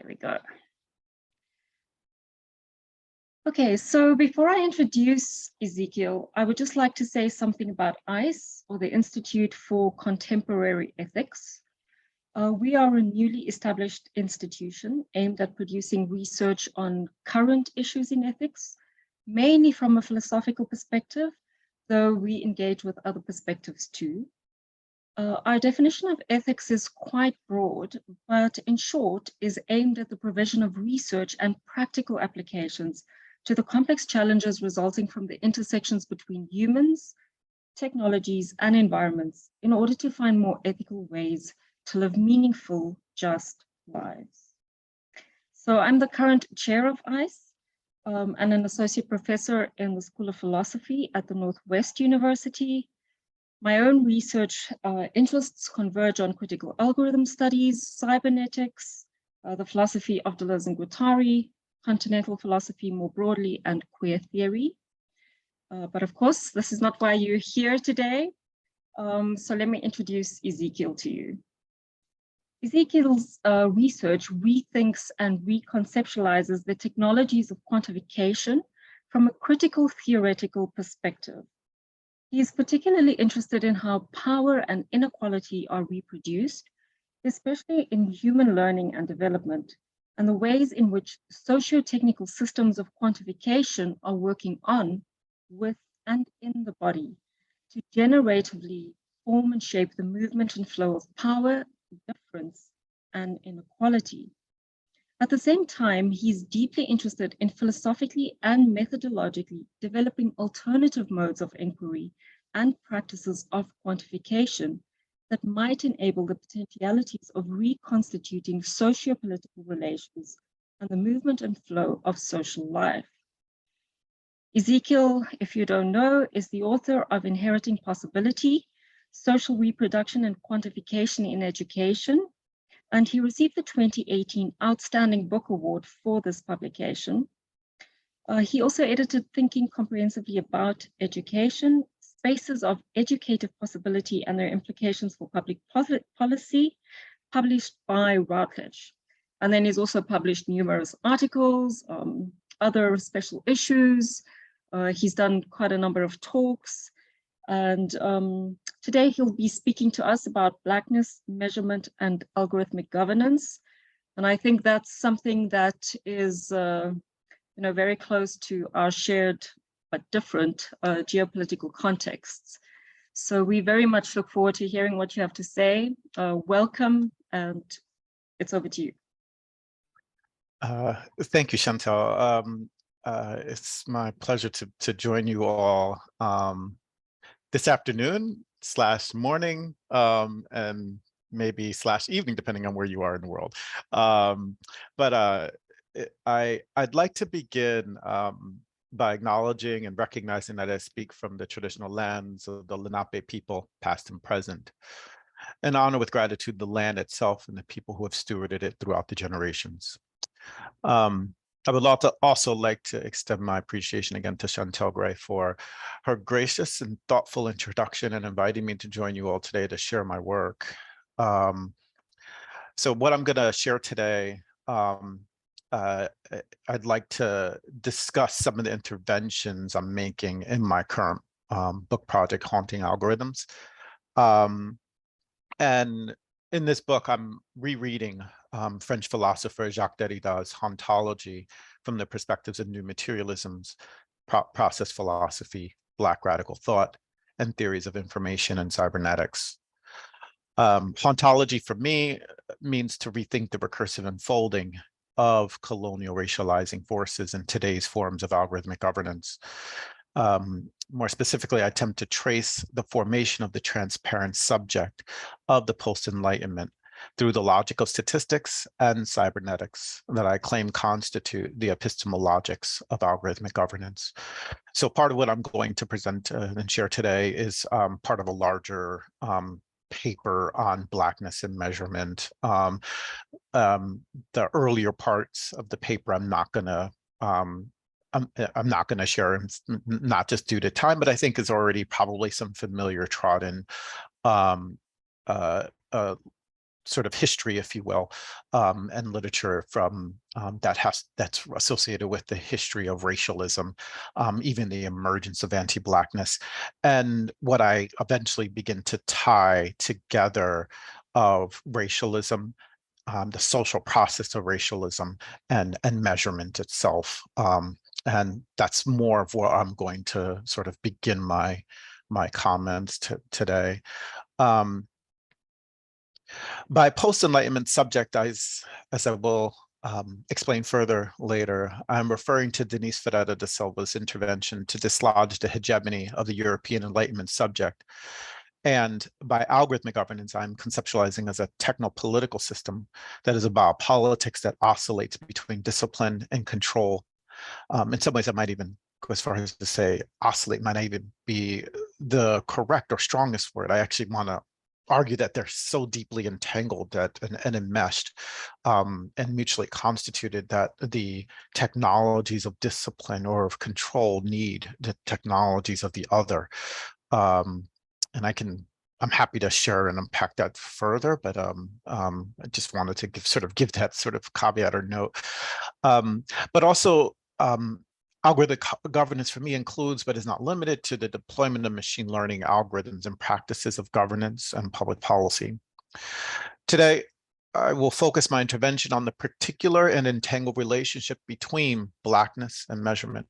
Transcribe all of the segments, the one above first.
we go. Okay, so before I introduce Ezekiel, I would just like to say something about ICE, or the Institute for Contemporary Ethics. We are a newly established institution aimed at producing research on current issues in ethics, mainly from a philosophical perspective, though we engage with other perspectives too. Our definition of ethics is quite broad, but in short is aimed at the provision of research and practical applications to the complex challenges resulting from the intersections between humans, technologies, and environments in order to find more ethical ways to live meaningful, just lives. So I'm the current chair of ICE and an associate professor in the School of Philosophy at the Northwest University. My own research interests converge on critical algorithm studies, cybernetics, the philosophy of Deleuze and Guattari, continental philosophy more broadly, and queer theory. But of course, this is not why you're here today. So let me introduce Ezekiel to you. Ezekiel's research rethinks and reconceptualizes the technologies of quantification from a critical theoretical perspective. He is particularly interested in how power and inequality are reproduced, especially in human learning and development, and the ways in which socio-technical systems of quantification are working on, with, and in the body to generatively form and shape the movement and flow of power, difference, and inequality. At the same time, he's deeply interested in philosophically and methodologically developing alternative modes of inquiry and practices of quantification that might enable the potentialities of reconstituting socio-political relations and the movement and flow of social life. Ezekiel, if you don't know, is the author of Inheriting Possibility, Social Reproduction and Quantification in Education, and he received the 2018 Outstanding Book Award for this publication. He also edited Thinking Comprehensively About Education, Spaces of Educative Possibility and Their Implications for Public Policy, published by Routledge. And then he's also published numerous articles, other special issues. He's done quite a number of talks. And today he'll be speaking to us about Blackness, measurement, and algorithmic governance. And I think that's something that is very close to our shared but different geopolitical contexts. So we very much look forward to hearing what you have to say. Welcome, and it's over to you. Thank you, Chantelle. It's my pleasure to join you all this afternoon / morning and maybe / evening, depending on where you are in the world. I'd like to begin by acknowledging and recognizing that I speak from the traditional lands of the Lenape people, past and present, and honor with gratitude the land itself and the people who have stewarded it throughout the generations. I would also like to extend my appreciation again to Chantelle Gray for her gracious and thoughtful introduction and inviting me to join you all today to share my work. So what I'm going to share today, I'd like to discuss some of the interventions I'm making in my current book project, Haunting Algorithms. And in this book, I'm rereading French philosopher Jacques Derrida's Hauntology from the perspectives of new materialisms, process philosophy, Black radical thought, and theories of information and cybernetics. Hauntology for me means to rethink the recursive unfolding of colonial racializing forces in today's forms of algorithmic governance. More specifically, I attempt to trace the formation of the transparent subject of the post-Enlightenment through the logic of statistics and cybernetics that I claim constitute the epistemologics of algorithmic governance. So part of what I'm going to present and share today is part of a larger paper on Blackness and measurement. The earlier parts of the paper I'm not going to share, not just due to time, but I think is already probably some familiar trodden sort of history, if you will, and literature from that's associated with the history of racialism, even the emergence of anti-Blackness, and what I eventually begin to tie together of racialism, the social process of racialism, and measurement itself. And that's more of what I'm going to sort of begin my comments today. By post-Enlightenment subject, as I will explain further later, I'm referring to Denise Ferreira da Silva's intervention to dislodge the hegemony of the European Enlightenment subject. And by algorithmic governance, I'm conceptualizing as a techno-political system that is about politics that oscillates between discipline and control. In some ways, I might even go as far as to say oscillate might not even be the correct or strongest word. I actually want to argue that they're so deeply entangled that and enmeshed and mutually constituted that the technologies of discipline or of control need the technologies of the other. And I'm happy to share and unpack that further, but I just wanted to give that sort of caveat or note. But also, algorithmic governance for me includes, but is not limited to, the deployment of machine learning algorithms and practices of governance and public policy. Today, I will focus my intervention on the particular and entangled relationship between Blackness and measurement.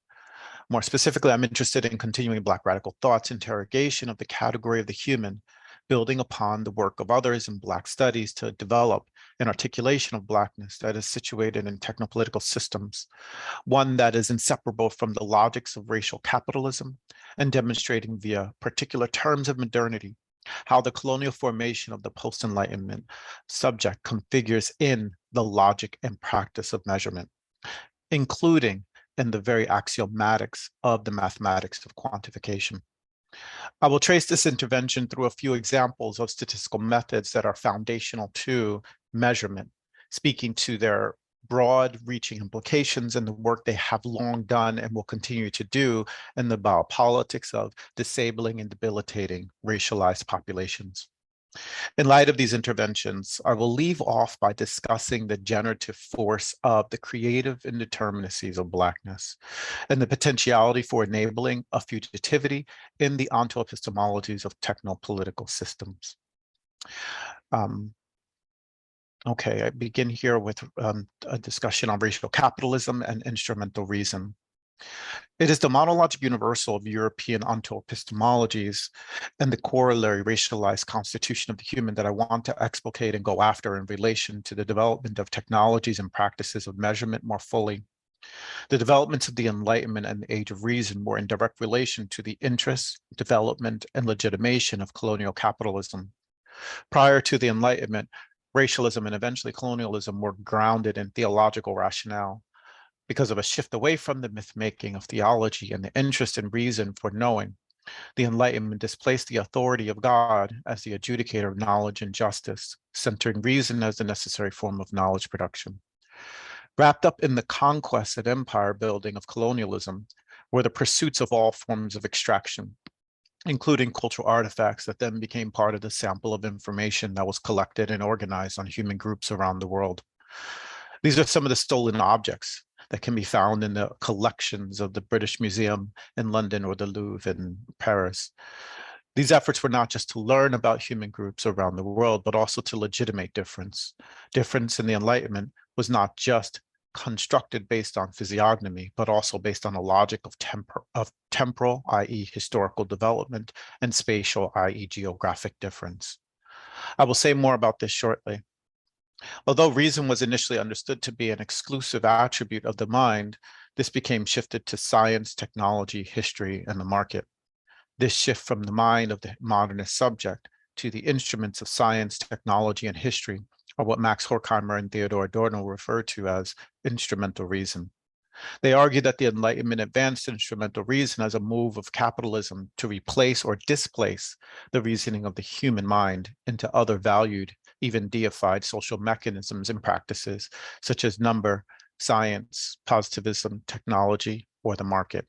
More specifically, I'm interested in continuing Black radical thought's interrogation of the category of the human, building upon the work of others in Black studies to develop an articulation of Blackness that is situated in technopolitical systems, one that is inseparable from the logics of racial capitalism, and demonstrating via particular terms of modernity how the colonial formation of the post-Enlightenment subject configures in the logic and practice of measurement, including in the very axiomatics of the mathematics of quantification. I will trace this intervention through a few examples of statistical methods that are foundational to measurement, speaking to their broad-reaching implications and the work they have long done and will continue to do in the biopolitics of disabling and debilitating racialized populations. In light of these interventions, I will leave off by discussing the generative force of the creative indeterminacies of Blackness and the potentiality for enabling a fugitivity in the ontoepistemologies of technopolitical systems. Okay, I begin here with a discussion on racial capitalism and instrumental reason. It is the monologic universal of European ontoepistemologies and the corollary racialized constitution of the human that I want to explicate and go after in relation to the development of technologies and practices of measurement more fully. The developments of the Enlightenment and the Age of Reason were in direct relation to the interests, development, and legitimation of colonial capitalism. Prior to the Enlightenment, racialism and eventually colonialism were grounded in theological rationale. Because of a shift away from the myth-making of theology and the interest in reason for knowing, the Enlightenment displaced the authority of God as the adjudicator of knowledge and justice, centering reason as the necessary form of knowledge production. Wrapped up in the conquest and empire building of colonialism were the pursuits of all forms of extraction, including cultural artifacts that then became part of the sample of information that was collected and organized on human groups around the world. These are some of the stolen objects that can be found in the collections of the British Museum in London or the Louvre in Paris. These efforts were not just to learn about human groups around the world, but also to legitimate difference. Difference in the Enlightenment was not just constructed based on physiognomy, but also based on a logic of temporal, i.e. historical development, and spatial, i.e. geographic difference. I will say more about this shortly. Although reason was initially understood to be an exclusive attribute of the mind, this became shifted to science, technology, history, and the market. This shift from the mind of the modernist subject to the instruments of science, technology, and history are what Max Horkheimer and Theodor Adorno refer to as instrumental reason. They argue that the Enlightenment advanced instrumental reason as a move of capitalism to replace or displace the reasoning of the human mind into other valued, even deified social mechanisms and practices, such as number, science, positivism, technology, or the market.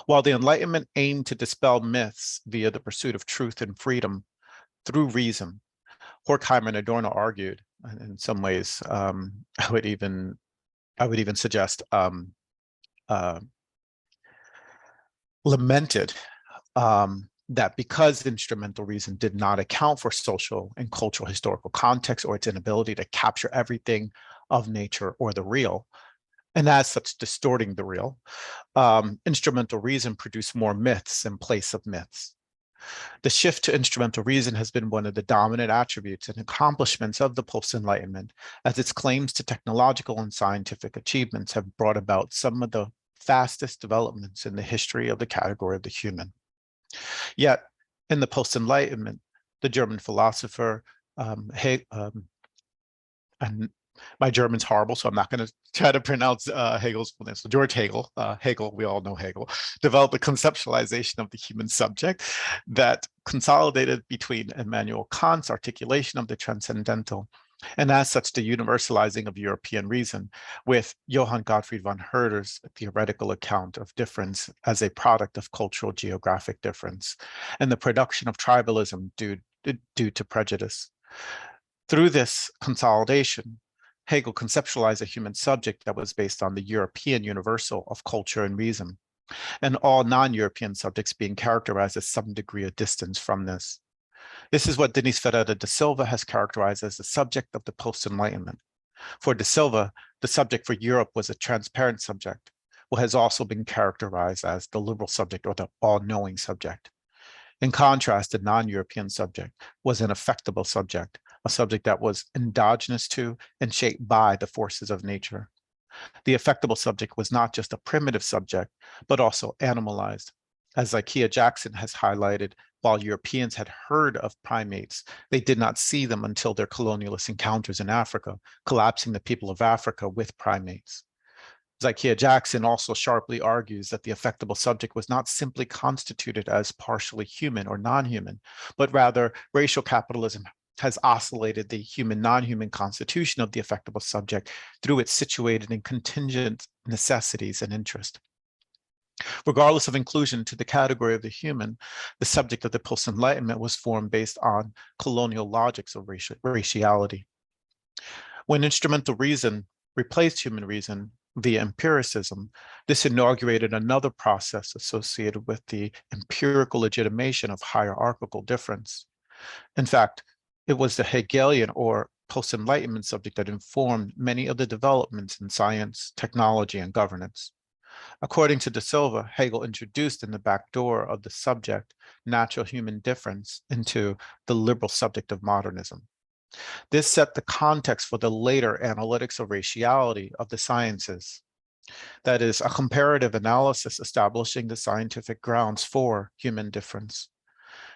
While the Enlightenment aimed to dispel myths via the pursuit of truth and freedom through reason, Horkheimer and Adorno argued, and in some ways, I would even suggest lamented that because instrumental reason did not account for social and cultural historical context or its inability to capture everything of nature or the real, and as such distorting the real, instrumental reason produced more myths in place of myths. The shift to instrumental reason has been one of the dominant attributes and accomplishments of the post-Enlightenment, as its claims to technological and scientific achievements have brought about some of the fastest developments in the history of the category of the human. Yet, in the post-Enlightenment, the German philosopher, and my German's horrible, so I'm not going to try to pronounce Hegel's full name. So George Hegel, we all know Hegel, developed a conceptualization of the human subject that consolidated between Immanuel Kant's articulation of the transcendental, and as such, the universalizing of European reason, with Johann Gottfried von Herder's theoretical account of difference as a product of cultural geographic difference, and the production of tribalism due to prejudice. Through this consolidation, Hegel conceptualized a human subject that was based on the European universal of culture and reason, and all non-European subjects being characterized as some degree of distance from this. This is what Denis Ferreira da Silva has characterized as the subject of the post-Enlightenment. For da Silva, the subject for Europe was a transparent subject, what has also been characterized as the liberal subject or the all-knowing subject. In contrast, the non-European subject was an affectable subject, a subject that was endogenous to and shaped by the forces of nature. The affectable subject was not just a primitive subject, but also animalized. As Ezekiel Jackson has highlighted, while Europeans had heard of primates, they did not see them until their colonialist encounters in Africa, collapsing the people of Africa with primates. Ezekiel Jackson also sharply argues that the affectable subject was not simply constituted as partially human or non-human, but rather racial capitalism has oscillated the human non-human constitution of the affectable subject through its situated and contingent necessities and interest. Regardless of inclusion to the category of the human, the subject of the post-Enlightenment was formed based on colonial logics of raciality. When instrumental reason replaced human reason via empiricism, this inaugurated another process associated with the empirical legitimation of hierarchical difference. In fact, it was the Hegelian or post-Enlightenment subject that informed many of the developments in science, technology, and governance. According to da Silva, Hegel introduced in the back door of the subject natural human difference into the liberal subject of modernism. This set the context for the later analytics of raciality of the sciences. That is, a comparative analysis establishing the scientific grounds for human difference.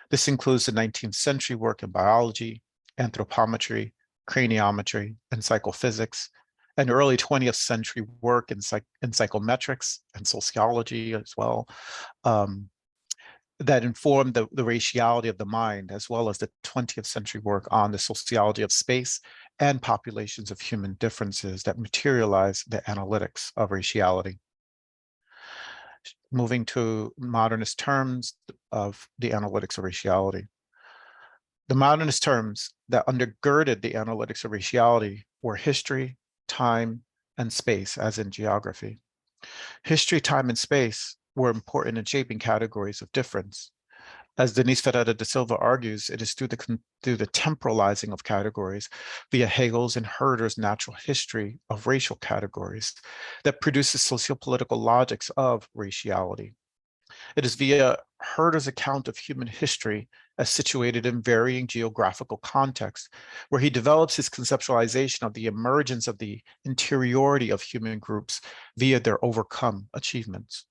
This includes the 19th century work in biology, anthropometry, craniometry, and psychophysics, and early 20th century work in psychometrics and sociology as well, that informed the raciality of the mind, as well as the 20th century work on the sociology of space and populations of human differences that materialize the analytics of raciality. Moving to modernist terms of the analytics of raciality. The modernist terms that undergirded the analytics of raciality were history, time, and space, as in geography. History, time, and space were important in shaping categories of difference. As Denis Ferreira da Silva argues, it is through the temporalizing of categories via Hegel's and Herder's natural history of racial categories that produces sociopolitical logics of raciality. It is via Herder's account of human history as situated in varying geographical contexts, where he develops his conceptualization of the emergence of the interiority of human groups via their overcome achievements.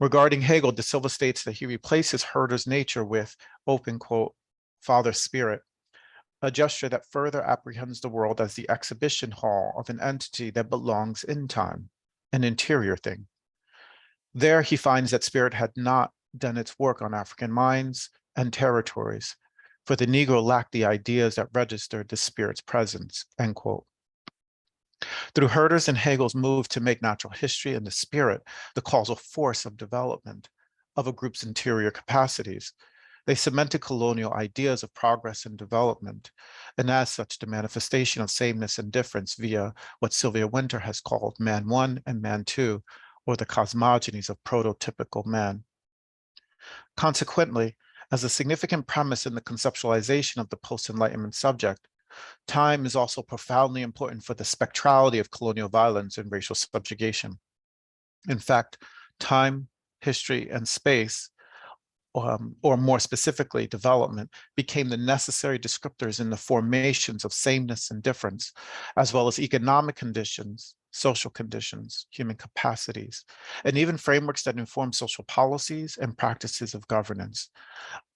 Regarding Hegel, da Silva states that he replaces Herder's nature with, open quote, Father Spirit, a gesture that further apprehends the world as the exhibition hall of an entity that belongs in time, an interior thing. There he finds that spirit had not done its work on African minds and territories, for the Negro lacked the ideas that registered the spirit's presence, end quote. Through Herder's and Hegel's move to make natural history and the spirit the causal force of development of a group's interior capacities, They cemented colonial ideas of progress and development, and as such, the manifestation of sameness and difference via what Sylvia Wynter has called man one and man two, or the cosmogonies of prototypical man. Consequently, as a significant premise in the conceptualization of the post-Enlightenment subject, time is also profoundly important for the spectrality of colonial violence and racial subjugation. In fact, time, history, and space, or more specifically, development, became the necessary descriptors in the formations of sameness and difference, as well as economic conditions, social conditions, human capacities, and even frameworks that inform social policies and practices of governance,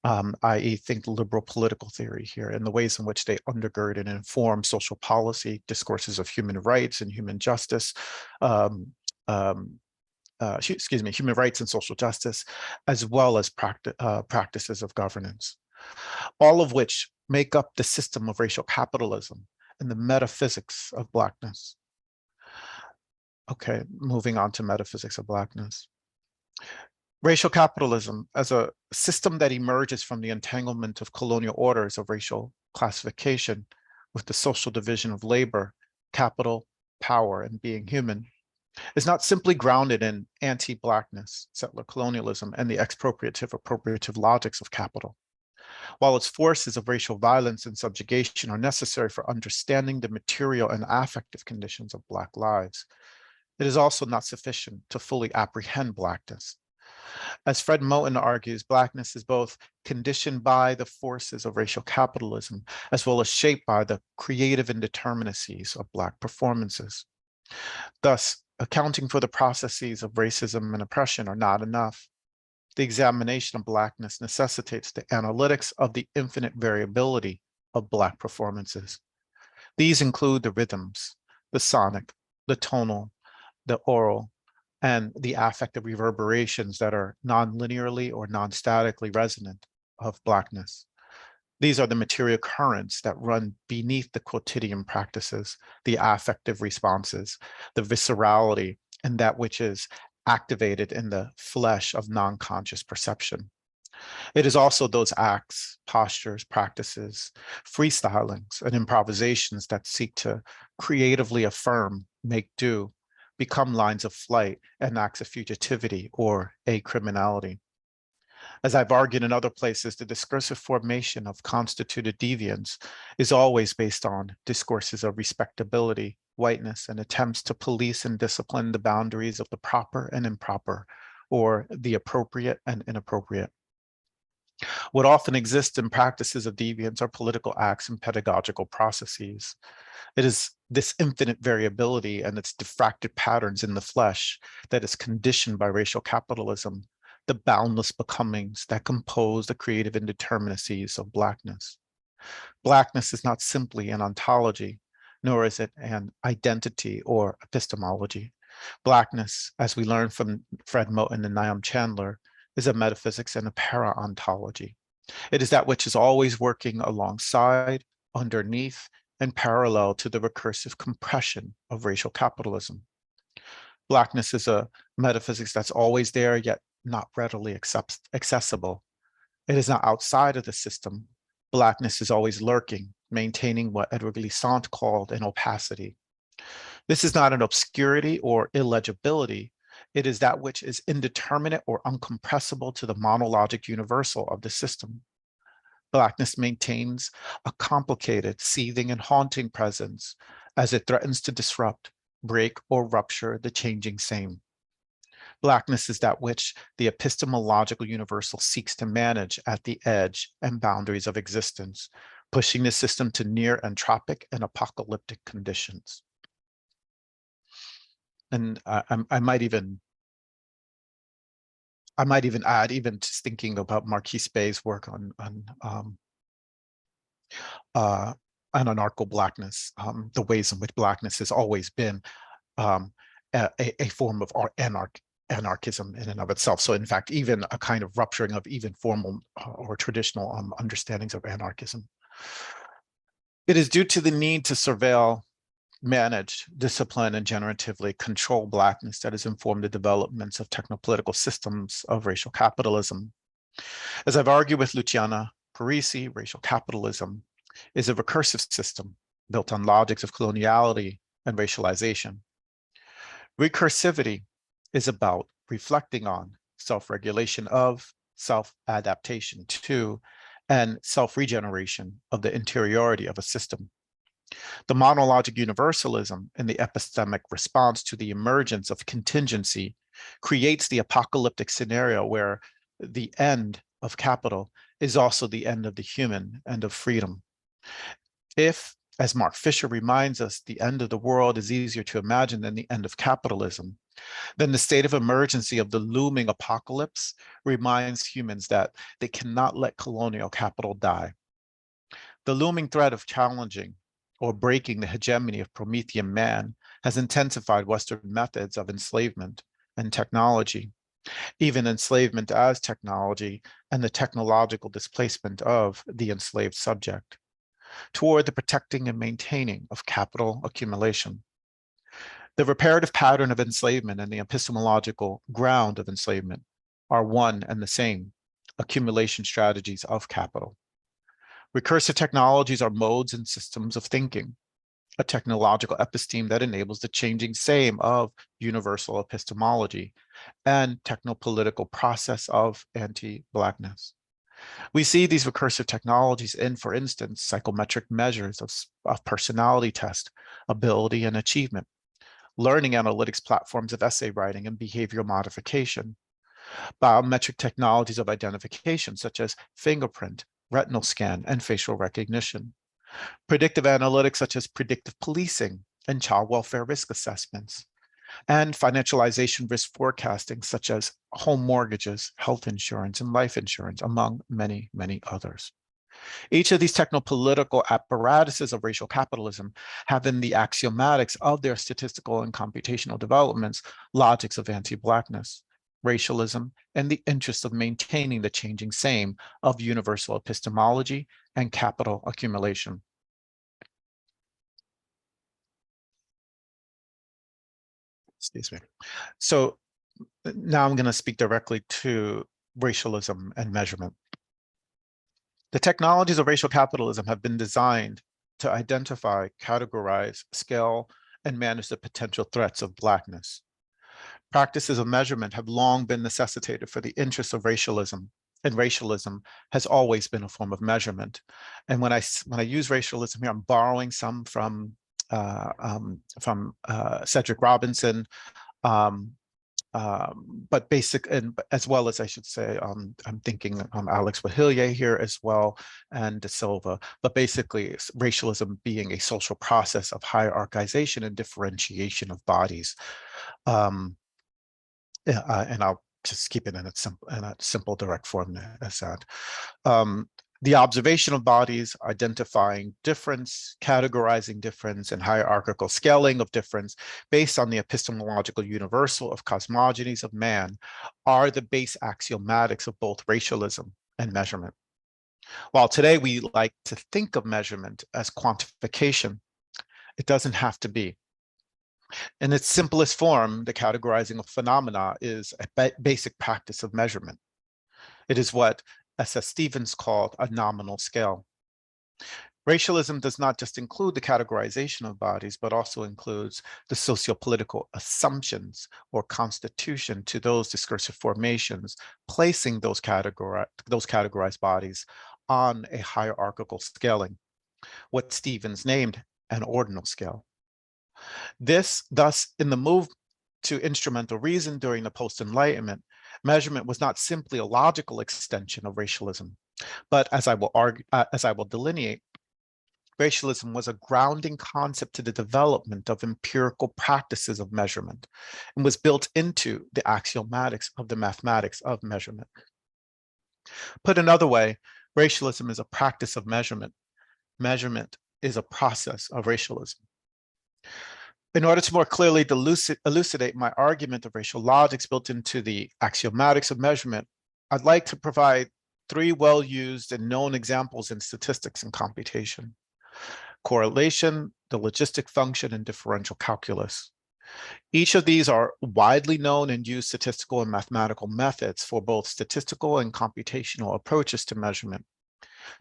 i.e. think liberal political theory here, and the ways in which they undergird and inform social policy, discourses of human rights and human justice, human rights and social justice, as well as practices of governance, all of which make up the system of racial capitalism and the metaphysics of Blackness. Okay, moving on to metaphysics of Blackness. Racial capitalism as a system that emerges from the entanglement of colonial orders of racial classification with the social division of labor, capital, power, and being human, is not simply grounded in anti-Blackness, settler colonialism, and the expropriative appropriative logics of capital. While its forces of racial violence and subjugation are necessary for understanding the material and affective conditions of Black lives, it is also not sufficient to fully apprehend Blackness. As Fred Moten argues, Blackness is both conditioned by the forces of racial capitalism, as well as shaped by the creative indeterminacies of Black performances. Thus, accounting for the processes of racism and oppression are not enough. The examination of Blackness necessitates the analytics of the infinite variability of Black performances. These include the rhythms, the sonic, the tonal, the oral, and the affective reverberations that are non-linearly or non-statically resonant of Blackness. These are the material currents that run beneath the quotidian practices, the affective responses, the viscerality, and that which is activated in the flesh of non-conscious perception. It is also those acts, postures, practices, freestylings, and improvisations that seek to creatively affirm, make do, become lines of flight and acts of fugitivity or acriminality. As I've argued in other places, the discursive formation of constituted deviance is always based on discourses of respectability, whiteness, and attempts to police and discipline the boundaries of the proper and improper, or the appropriate and inappropriate. What often exists in practices of deviance are political acts and pedagogical processes. It is this infinite variability and its diffracted patterns in the flesh that is conditioned by racial capitalism, the boundless becomings that compose the creative indeterminacies of Blackness. Blackness is not simply an ontology, nor is it an identity or epistemology. Blackness, as we learn from Fred Moten and Niamh Chandler, is a metaphysics and a para-ontology. It is that which is always working alongside, underneath, and parallel to the recursive compression of racial capitalism. Blackness is a metaphysics that's always there, yet not readily accessible. It is not outside of the system. Blackness is always lurking, maintaining what Edward Glissant called an opacity. This is not an obscurity or illegibility. It is that which is indeterminate or uncompressible to the monologic universal of the system. Blackness maintains a complicated, seething, and haunting presence as it threatens to disrupt, break, or rupture the changing same. Blackness is that which the epistemological universal seeks to manage at the edge and boundaries of existence, pushing the system to near entropic and apocalyptic conditions. And I might even add, even just thinking about Marquis Bey's work on anarcho-Blackness, the ways in which Blackness has always been a form of anarchism in and of itself. So in fact, even a kind of rupturing of even formal or traditional understandings of anarchism. It is due to the need to surveil, manage, discipline, and generatively control Blackness that has informed the developments of technopolitical systems of racial capitalism. As I've argued with Luciana Parisi, racial capitalism is a recursive system built on logics of coloniality and racialization. Recursivity is about reflecting on, self-regulation of, self-adaptation to, and self-regeneration of the interiority of a system. The monologic universalism in the epistemic response to the emergence of contingency creates the apocalyptic scenario where the end of capital is also the end of the human and of freedom. If, as Mark Fisher reminds us, the end of the world is easier to imagine than the end of capitalism, then the state of emergency of the looming apocalypse reminds humans that they cannot let colonial capital die. The looming threat of challenging or breaking the hegemony of Promethean man has intensified Western methods of enslavement and technology, even enslavement as technology and the technological displacement of the enslaved subject, toward the protecting and maintaining of capital accumulation. The reparative pattern of enslavement and the epistemological ground of enslavement are one and the same, accumulation strategies of capital. Recursive technologies are modes and systems of thinking, a technological episteme that enables the changing same of universal epistemology and technopolitical process of anti-Blackness. We see these recursive technologies in, for instance, psychometric measures of personality test, ability and achievement, learning analytics platforms of essay writing and behavioral modification, biometric technologies of identification such as fingerprint, retinal scan, and facial recognition, predictive analytics such as predictive policing and child welfare risk assessments, and financialization risk forecasting such as home mortgages, health insurance, and life insurance, among many, many others. Each of these technopolitical apparatuses of racial capitalism have in the axiomatics of their statistical and computational developments logics of anti-Blackness, racialism, and the interest of maintaining the changing same of universal epistemology and capital accumulation. Excuse me. So now I'm going to speak directly to racialism and measurement. The technologies of racial capitalism have been designed to identify, categorize, scale, and manage the potential threats of Blackness. Practices of measurement have long been necessitated for the interests of racialism, and racialism has always been a form of measurement. And when I use racialism here, I'm borrowing some from Cedric Robinson, but basic, and as well as I should say, I'm thinking Alex Wahilye here as well, and De Silva, but basically racialism being a social process of hierarchization and differentiation of bodies. And I'll just keep it in a simple direct form as that. The observation of bodies, identifying difference, categorizing difference, and hierarchical scaling of difference based on the epistemological universal of cosmogonies of man are the base axiomatics of both racialism and measurement. While today we like to think of measurement as quantification, it doesn't have to be. In its simplest form, the categorizing of phenomena is a basic practice of measurement. It is what S.S. Stevens called a nominal scale. Racialism does not just include the categorization of bodies, but also includes the sociopolitical assumptions or constitution to those discursive formations, placing those categorized bodies on a hierarchical scaling, what Stevens named an ordinal scale. Thus, in the move to instrumental reason during the post-Enlightenment, measurement was not simply a logical extension of racialism, but as I will delineate, racialism was a grounding concept to the development of empirical practices of measurement and was built into the axiomatics of the mathematics of measurement. Put another way, racialism is a practice of measurement. Measurement is a process of racialism. In order to more clearly elucidate my argument of racial logics built into the axiomatics of measurement, I'd like to provide three well-used and known examples in statistics and computation: correlation, the logistic function, and differential calculus. Each of these are widely known and used statistical and mathematical methods for both statistical and computational approaches to measurement,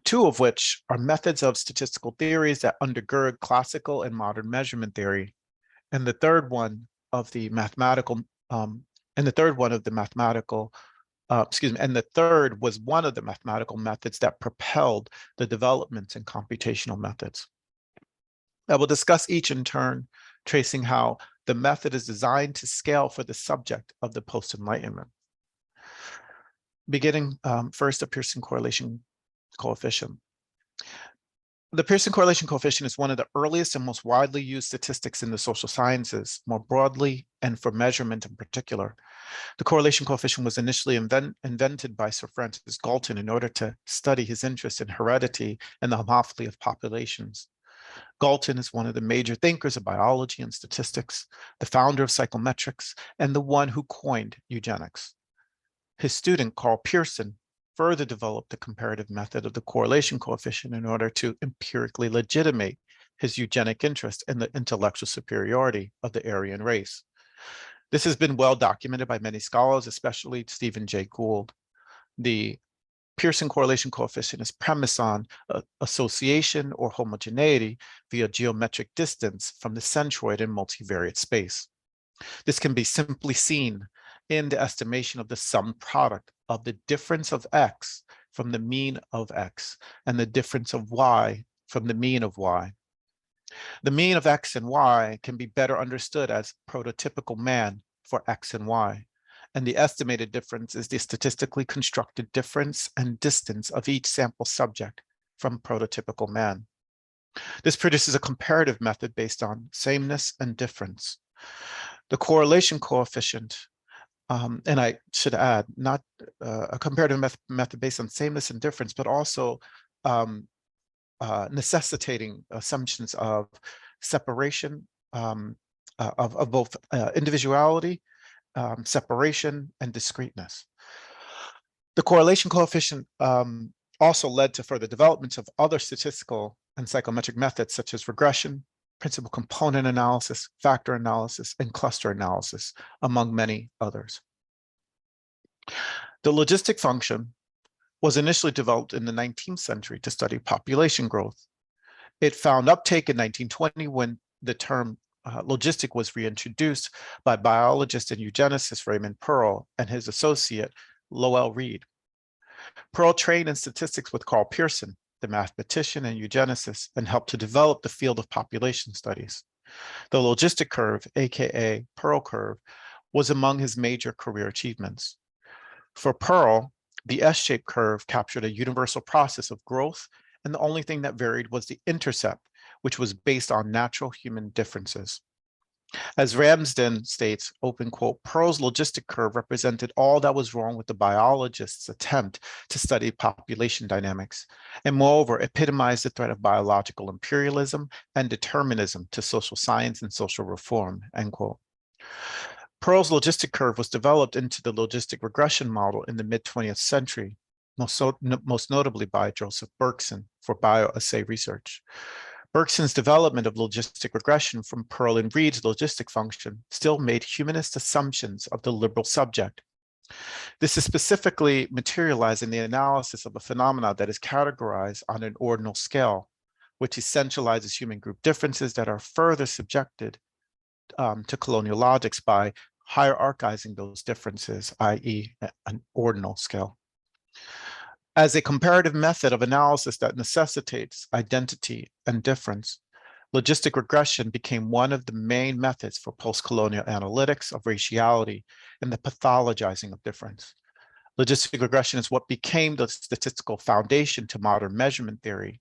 two of which are methods of statistical theories that undergird classical and modern measurement theory, and the third one of the mathematical, and the third was one of the mathematical methods that propelled the developments in computational methods. I will discuss each in turn, tracing how the method is designed to scale for the subject of the post-Enlightenment. Beginning first, the Pearson correlation coefficient. The Pearson correlation coefficient is one of the earliest and most widely used statistics in the social sciences, more broadly, and for measurement in particular. The correlation coefficient was initially invented by Sir Francis Galton in order to study his interest in heredity and the homophily of populations. Galton is one of the major thinkers of biology and statistics, the founder of psychometrics, and the one who coined eugenics. His student, Carl Pearson, further developed the comparative method of the correlation coefficient in order to empirically legitimate his eugenic interest in the intellectual superiority of the Aryan race. This has been well documented by many scholars, especially Stephen Jay Gould. The Pearson correlation coefficient is premised on association or homogeneity via geometric distance from the centroid in multivariate space. This can be simply seen in the estimation of the sum product of the difference of x from the mean of x and the difference of y from the mean of y. The mean of x and y can be better understood as prototypical man for x and y, and the estimated difference is the statistically constructed difference and distance of each sample subject from prototypical man. This produces a comparative method based on sameness and difference. The correlation coefficient, and I should add, not a comparative method based on sameness and difference, but also necessitating assumptions of separation of both individuality, separation, and discreteness. The correlation coefficient also led to further developments of other statistical and psychometric methods such as regression, principal component analysis, factor analysis, and cluster analysis, among many others. The logistic function was initially developed in the 19th century to study population growth. It found uptake in 1920 when the term logistic was reintroduced by biologist and eugenicist Raymond Pearl and his associate Lowell Reed. Pearl trained in statistics with Carl Pearson, the mathematician and eugenicist, and helped to develop the field of population studies. The logistic curve, aka Pearl curve, was among his major career achievements. For Pearl, the S-shaped curve captured a universal process of growth, and the only thing that varied was the intercept, which was based on natural human differences. As Ramsden states, open quote, Pearl's logistic curve represented all that was wrong with the biologist's attempt to study population dynamics, and moreover, epitomized the threat of biological imperialism and determinism to social science and social reform, end quote. Pearl's logistic curve was developed into the logistic regression model in the mid-20th century, most notably by Joseph Berkson for bioassay research. Bergson's development of logistic regression from Pearl and Reed's logistic function still made humanist assumptions of the liberal subject. This is specifically materialized in the analysis of a phenomenon that is categorized on an ordinal scale, which essentializes human group differences that are further subjected to colonial logics by hierarchizing those differences, i.e. an ordinal scale. As a comparative method of analysis that necessitates identity and difference, logistic regression became one of the main methods for post-colonial analytics of raciality and the pathologizing of difference. Logistic regression is what became the statistical foundation to modern measurement theory,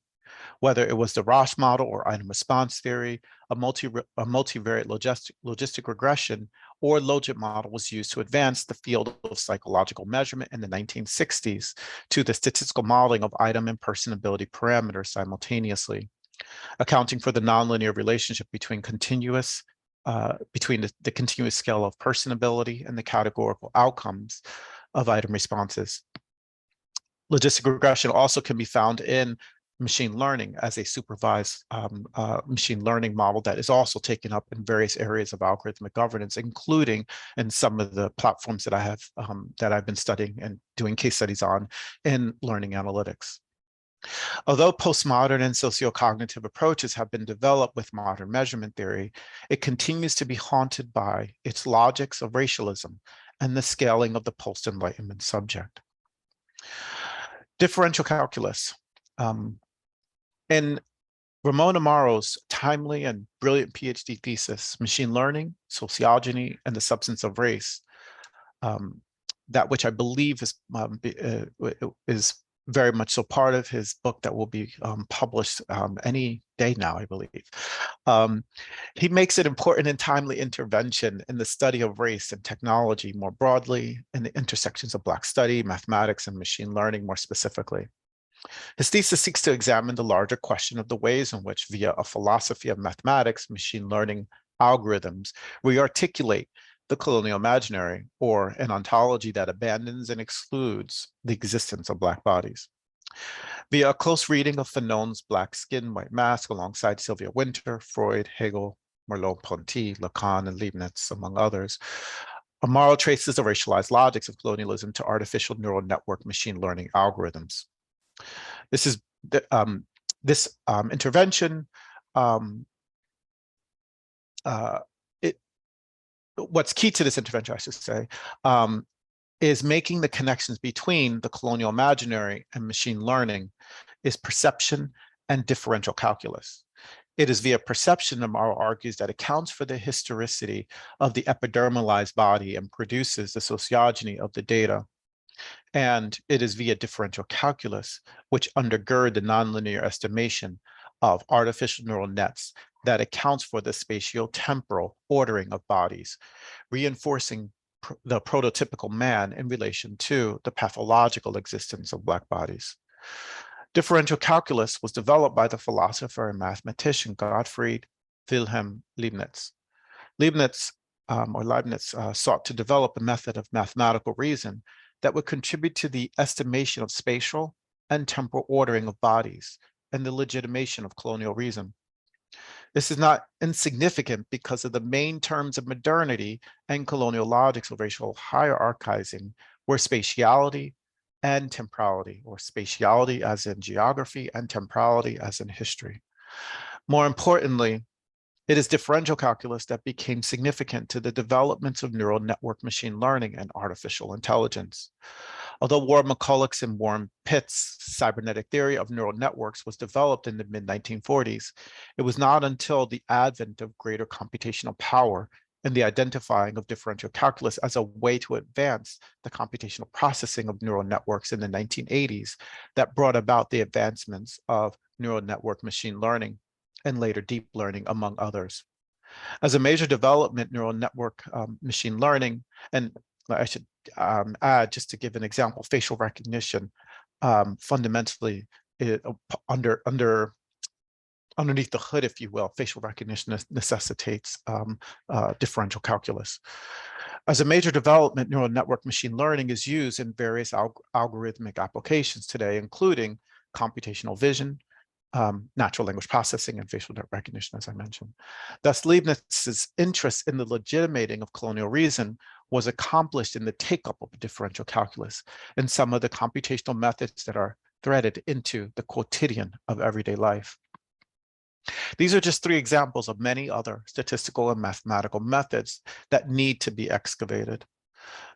whether it was the Roche model or item response theory, a multivariate logistic regression, or logit model was used to advance the field of psychological measurement in the 1960s to the statistical modeling of item and personability parameters simultaneously, accounting for the nonlinear relationship between the continuous scale of personability and the categorical outcomes of item responses. Logistic regression also can be found in machine learning as a supervised machine learning model that is also taken up in various areas of algorithmic governance, including in some of the platforms that I have that I've been studying and doing case studies on in learning analytics. Although postmodern and sociocognitive approaches have been developed with modern measurement theory, it continues to be haunted by its logics of racialism and the scaling of the post-Enlightenment subject. Differential calculus. In Ramon Amaro's timely and brilliant PhD thesis, Machine Learning, Sociology, and the Substance of Race, that which I believe is very much so part of his book that will be published any day now, I believe. He makes an important and timely intervention in the study of race and technology more broadly, and the intersections of Black study, mathematics, and machine learning more specifically. His thesis seeks to examine the larger question of the ways in which, via a philosophy of mathematics, machine learning algorithms, we articulate the colonial imaginary, or an ontology that abandons and excludes the existence of Black bodies. Via a close reading of Fanon's Black Skin, White Mask, alongside Sylvia Wynter, Freud, Hegel, Merleau-Ponty, Lacan, and Leibniz, among others, Amaro traces the racialized logics of colonialism to artificial neural network machine learning algorithms. This is intervention. What's key to this intervention, I should say, is making the connections between the colonial imaginary and machine learning is perception and differential calculus. It is via perception, Amaro argues, that accounts for the historicity of the epidermalized body and produces the sociogeny of the data. And it is via differential calculus, which undergird the nonlinear estimation of artificial neural nets, that accounts for the spatio-temporal ordering of bodies, reinforcing the prototypical man in relation to the pathological existence of Black bodies. Differential calculus was developed by the philosopher and mathematician Gottfried Wilhelm Leibniz. Leibniz sought to develop a method of mathematical reason that would contribute to the estimation of spatial and temporal ordering of bodies and the legitimation of colonial reason. This is not insignificant because of the main terms of modernity and colonial logics of racial hierarchizing were spatiality and temporality, or spatiality as in geography and temporality as in history. More importantly, it is differential calculus that became significant to the developments of neural network machine learning and artificial intelligence. Although Warren McCulloch's and Warren Pitt's cybernetic theory of neural networks was developed in the mid-1940s, it was not until the advent of greater computational power and the identifying of differential calculus as a way to advance the computational processing of neural networks in the 1980s that brought about the advancements of neural network machine learning and later deep learning, among others. As a major development, neural network machine learning, and I should add, just to give an example, facial recognition, fundamentally, underneath the hood, if you will, facial recognition necessitates differential calculus. As a major development, neural network machine learning is used in various algorithmic applications today, including computational vision, natural language processing, and facial recognition, as I mentioned. Thus, Leibniz's interest in the legitimating of colonial reason was accomplished in the take-up of differential calculus and some of the computational methods that are threaded into the quotidian of everyday life. These are just three examples of many other statistical and mathematical methods that need to be excavated.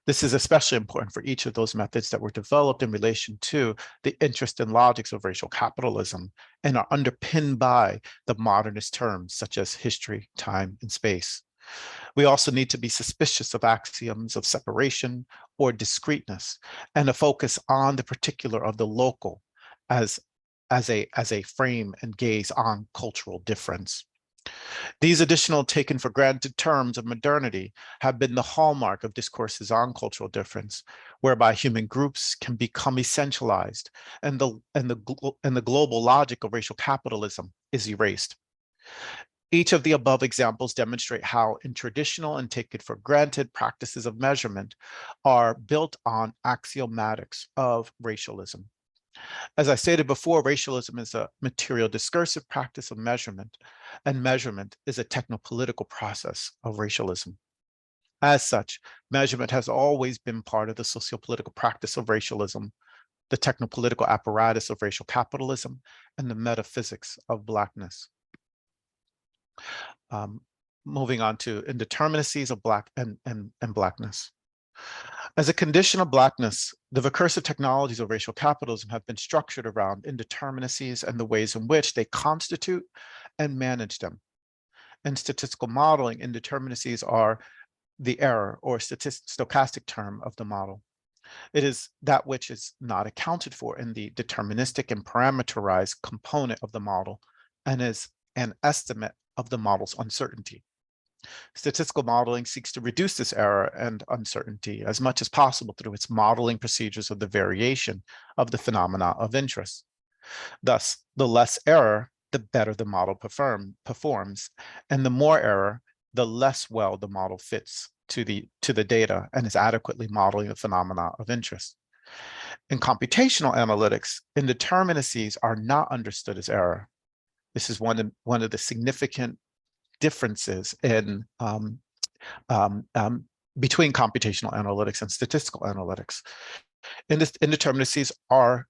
This is especially important for each of those methods that were developed in relation to the interest and logics of racial capitalism and are underpinned by the modernist terms such as history, time, and space. We also need to be suspicious of axioms of separation or discreteness and a focus on the particular of the local as a frame and gaze on cultural difference. These additional taken for granted terms of modernity have been the hallmark of discourses on cultural difference, whereby human groups can become essentialized and the global logic of racial capitalism is erased. Each of the above examples demonstrate how in traditional and taken for granted practices of measurement are built on axiomatics of racialism. As I stated before, racialism is a material discursive practice of measurement, and measurement is a technopolitical process of racialism. As such, measurement has always been part of the sociopolitical practice of racialism, the technopolitical apparatus of racial capitalism, and the metaphysics of Blackness. Moving on to indeterminacies of Black and Blackness. As a condition of Blackness, the recursive technologies of racial capitalism have been structured around indeterminacies and the ways in which they constitute and manage them. In statistical modeling, indeterminacies are the error or stochastic term of the model. It is that which is not accounted for in the deterministic and parameterized component of the model and is an estimate of the model's uncertainty. Statistical modeling seeks to reduce this error and uncertainty as much as possible through its modeling procedures of the variation of the phenomena of interest. Thus, the less error, the better the model performs, and the more error, the less well the model fits to the data and is adequately modeling the phenomena of interest. In computational analytics, indeterminacies are not understood as error. This is one of the significant differences in between computational analytics and statistical analytics. Indeterminacies are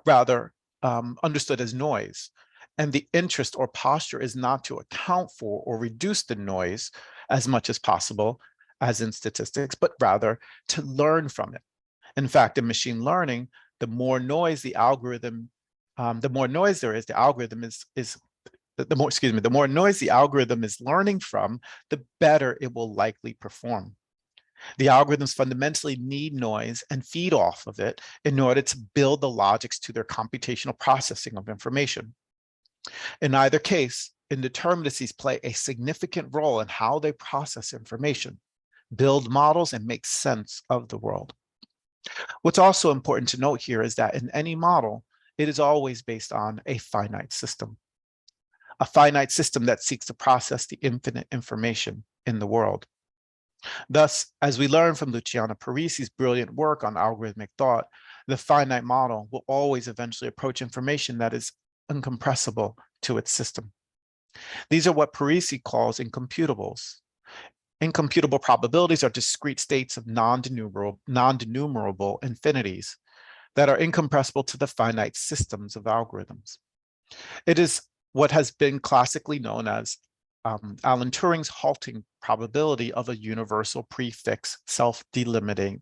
rather understood as noise, and the interest or posture is not to account for or reduce the noise as much as possible, as in statistics, but rather to learn from it. In fact, in machine learning, the more noise the algorithm, the more noise there is, the algorithm the more noise the algorithm is learning from, the better it will likely perform. The algorithms fundamentally need noise and feed off of it in order to build the logics to their computational processing of information. In either case, indeterminacies play a significant role in how they process information, build models, and make sense of the world. What's also important to note here is that in any model, it is always based on a finite system that seeks to process the infinite information in the world. Thus, as we learn from Luciano Parisi's brilliant work on algorithmic thought, the finite model will always eventually approach information that is incompressible to its system. These are what Parisi calls incomputables. Incomputable probabilities are discrete states of non-denumerable infinities that are incompressible to the finite systems of algorithms. It is what has been classically known as Alan Turing's halting probability of a universal prefix self-delimiting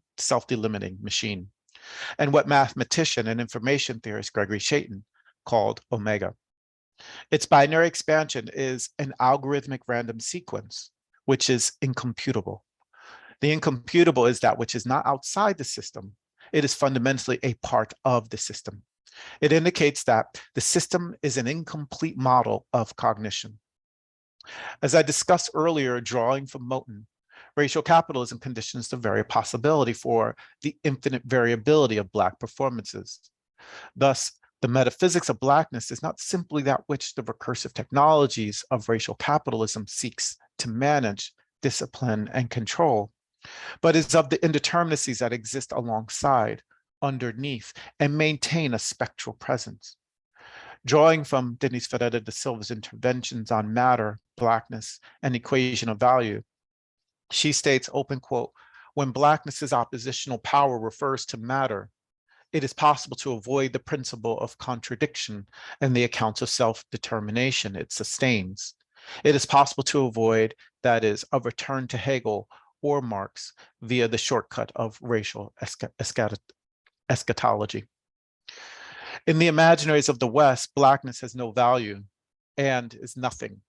machine, and what mathematician and information theorist Gregory Chaitin called omega. Its binary expansion is an algorithmic random sequence, which is incomputable. The incomputable is that which is not outside the system. It is fundamentally a part of the system. It indicates that the system is an incomplete model of cognition. As I discussed earlier, drawing from Moten, racial capitalism conditions the very possibility for the infinite variability of Black performances. Thus, the metaphysics of Blackness is not simply that which the recursive technologies of racial capitalism seeks to manage, discipline, and control, but is of the indeterminacies that exist alongside, underneath, and maintain a spectral presence. Drawing from Denise Ferreira da Silva's interventions on matter, Blackness, and equation of value, she states, open quote, when Blackness's oppositional power refers to matter, it is possible to avoid the principle of contradiction and the accounts of self-determination it sustains. It is possible to avoid, that is, a return to Hegel or Marx via the shortcut of racial eschatology. In the imaginaries of the West, Blackness has no value and is nothing.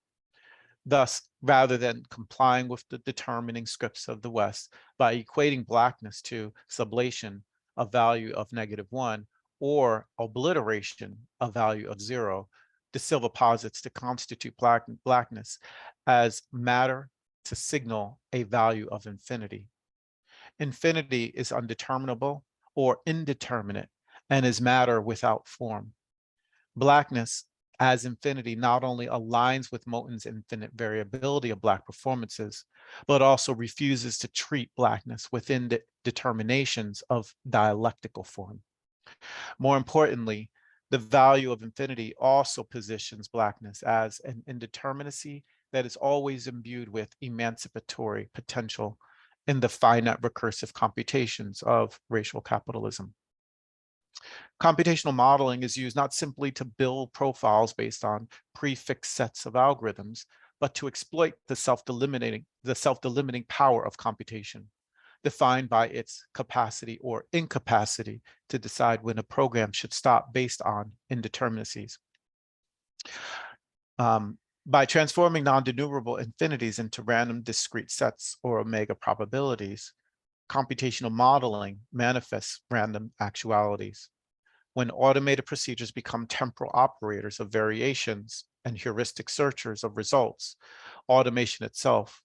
Thus, rather than complying with the determining scripts of the West by equating Blackness to sublation, a value of -1, or obliteration, a value of 0, de Silva posits to constitute Blackness as matter to signal a value of infinity. Infinity is undeterminable or indeterminate and is matter without form. Blackness as infinity not only aligns with Moten's infinite variability of Black performances, but also refuses to treat Blackness within the determinations of dialectical form. More importantly, the value of infinity also positions Blackness as an indeterminacy that is always imbued with emancipatory potential in the finite recursive computations of racial capitalism. Computational modeling is used not simply to build profiles based on prefixed sets of algorithms, but to exploit the self-delimiting power of computation, defined by its capacity or incapacity to decide when a program should stop based on indeterminacies. By transforming non-denumerable infinities into random discrete sets or omega probabilities, computational modeling manifests random actualities. When automated procedures become temporal operators of variations and heuristic searchers of results, automation itself,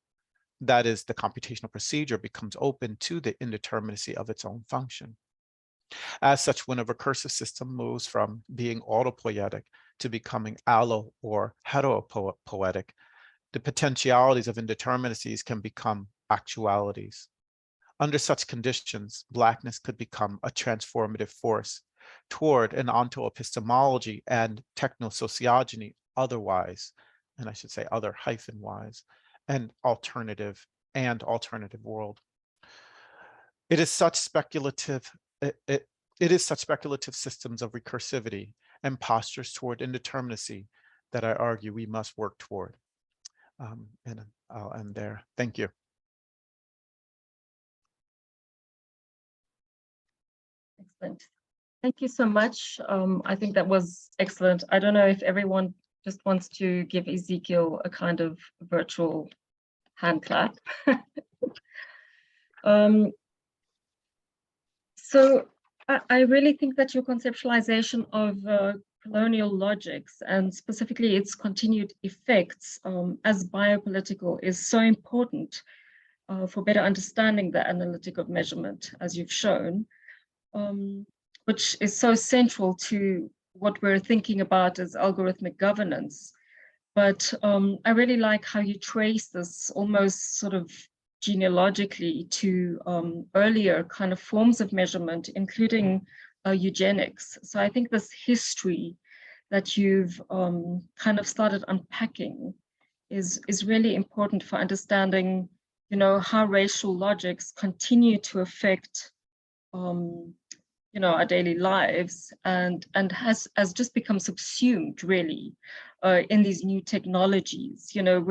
that is, the computational procedure, becomes open to the indeterminacy of its own function. As such, when a recursive system moves from being autopoietic to becoming allo or heteropoietic, the potentialities of indeterminacies can become actualities. Under such conditions, Blackness could become a transformative force toward an ontoepistemology and technosociogeny otherwise, and I should say other hyphen wise, and alternative world. It is such speculative systems of recursivity and postures toward indeterminacy that I argue we must work toward. And I'll end there. Thank you. Excellent. Thank you so much. I think that was excellent. I don't know if everyone just wants to give Ezekiel a kind of virtual hand clap. So I really think that your conceptualization of colonial logics and specifically its continued effects as biopolitical is so important for better understanding the analytic of measurement, as you've shown, which is so central to what we're thinking about as algorithmic governance. But I really like how you trace this almost sort of genealogically to earlier kind of forms of measurement, including eugenics. So I think this history that you've kind of started unpacking is really important for understanding, you know, how racial logics continue to affect, you know, our daily lives and has just become subsumed really in these new technologies. You know,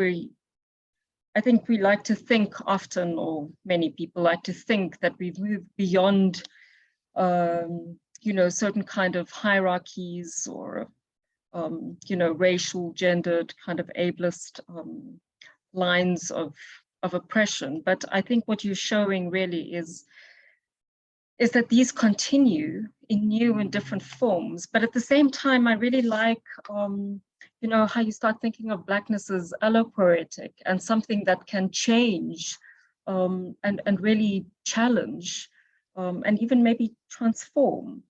I think we like to think often, or many people like to think that we've moved beyond, you know, certain kind of hierarchies or, you know, racial, gendered, kind of ableist lines of oppression. But I think what you're showing really is that these continue in new and different forms. But at the same time, I really like, you know, how you start thinking of Blackness as allopoietic and something that can change and really challenge and even maybe transform,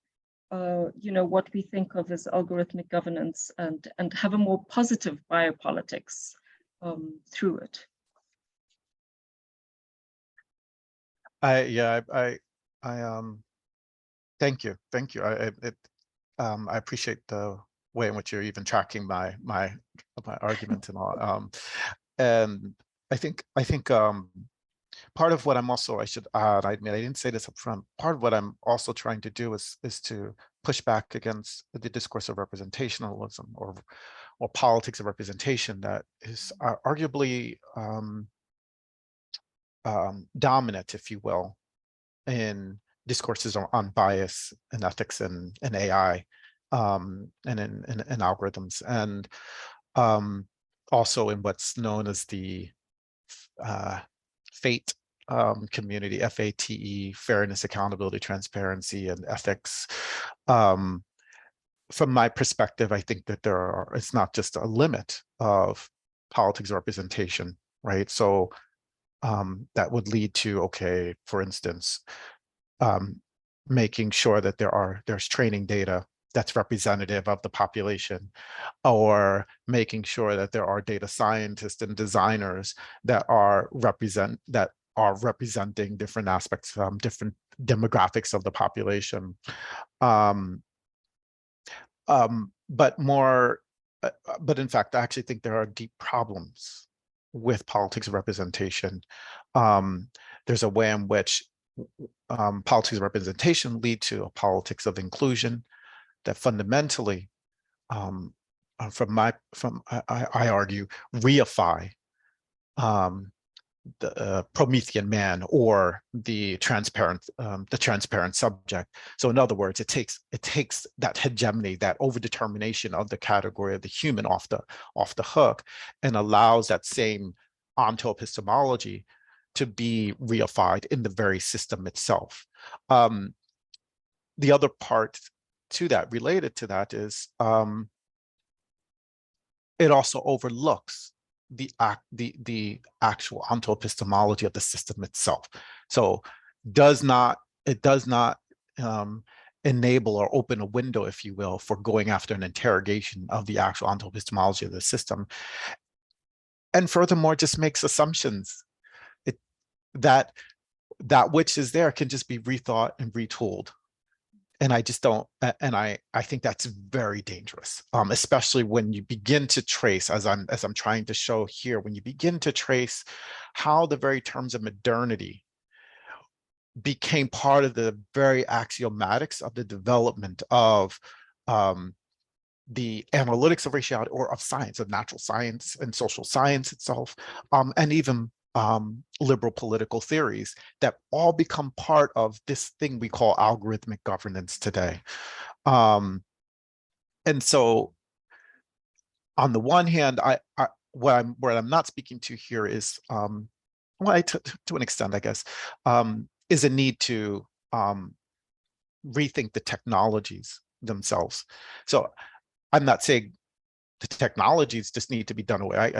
you know, what we think of as algorithmic governance and have a more positive biopolitics through it. Thank you. I appreciate the way in which you're even tracking my argument and all. And I think part of what I'm also, I should add, I mean, I didn't say this up front, part of what I'm also trying to do is to push back against the discourse of representationalism or politics of representation that is arguably dominant, if you will, in discourses on bias and ethics and AI and in algorithms, and also in what's known as the FATE community, FATE, fairness, accountability, transparency, and ethics. From my perspective, I think that it's not just a limit of politics representation, right? So that would lead to, okay, for instance, making sure that there's training data that's representative of the population, or making sure that there are data scientists and designers that are representing different aspects, different demographics of the population. But in fact, I actually think there are deep problems with politics of representation. There's a way in which politics of representation lead to a politics of inclusion that fundamentally, I argue, reify the Promethean man or the transparent subject. So in other words, it takes that hegemony, that overdetermination of the category of the human off the hook, and allows that same ontoepistemology to be reified in the very system itself. The other part to that, related to that, is it also overlooks the actual ontoepistemology of the system itself. So it does not enable or open a window, if you will, for going after an interrogation of the actual ontoepistemology of the system. And furthermore, just makes assumptions that which is there can just be rethought and retooled. And I just don't, and I think that's very dangerous, especially when you begin to trace, as I'm trying to show here, when you begin to trace how the very terms of modernity became part of the very axiomatics of the development of the analytics of raciality, or of science, of natural science and social science itself, and even liberal political theories, that all become part of this thing we call algorithmic governance today. And so on the one hand, what I'm not speaking to here is, well, to an extent, I guess, is a need to rethink the technologies themselves. So I'm not saying the technologies just need to be done away.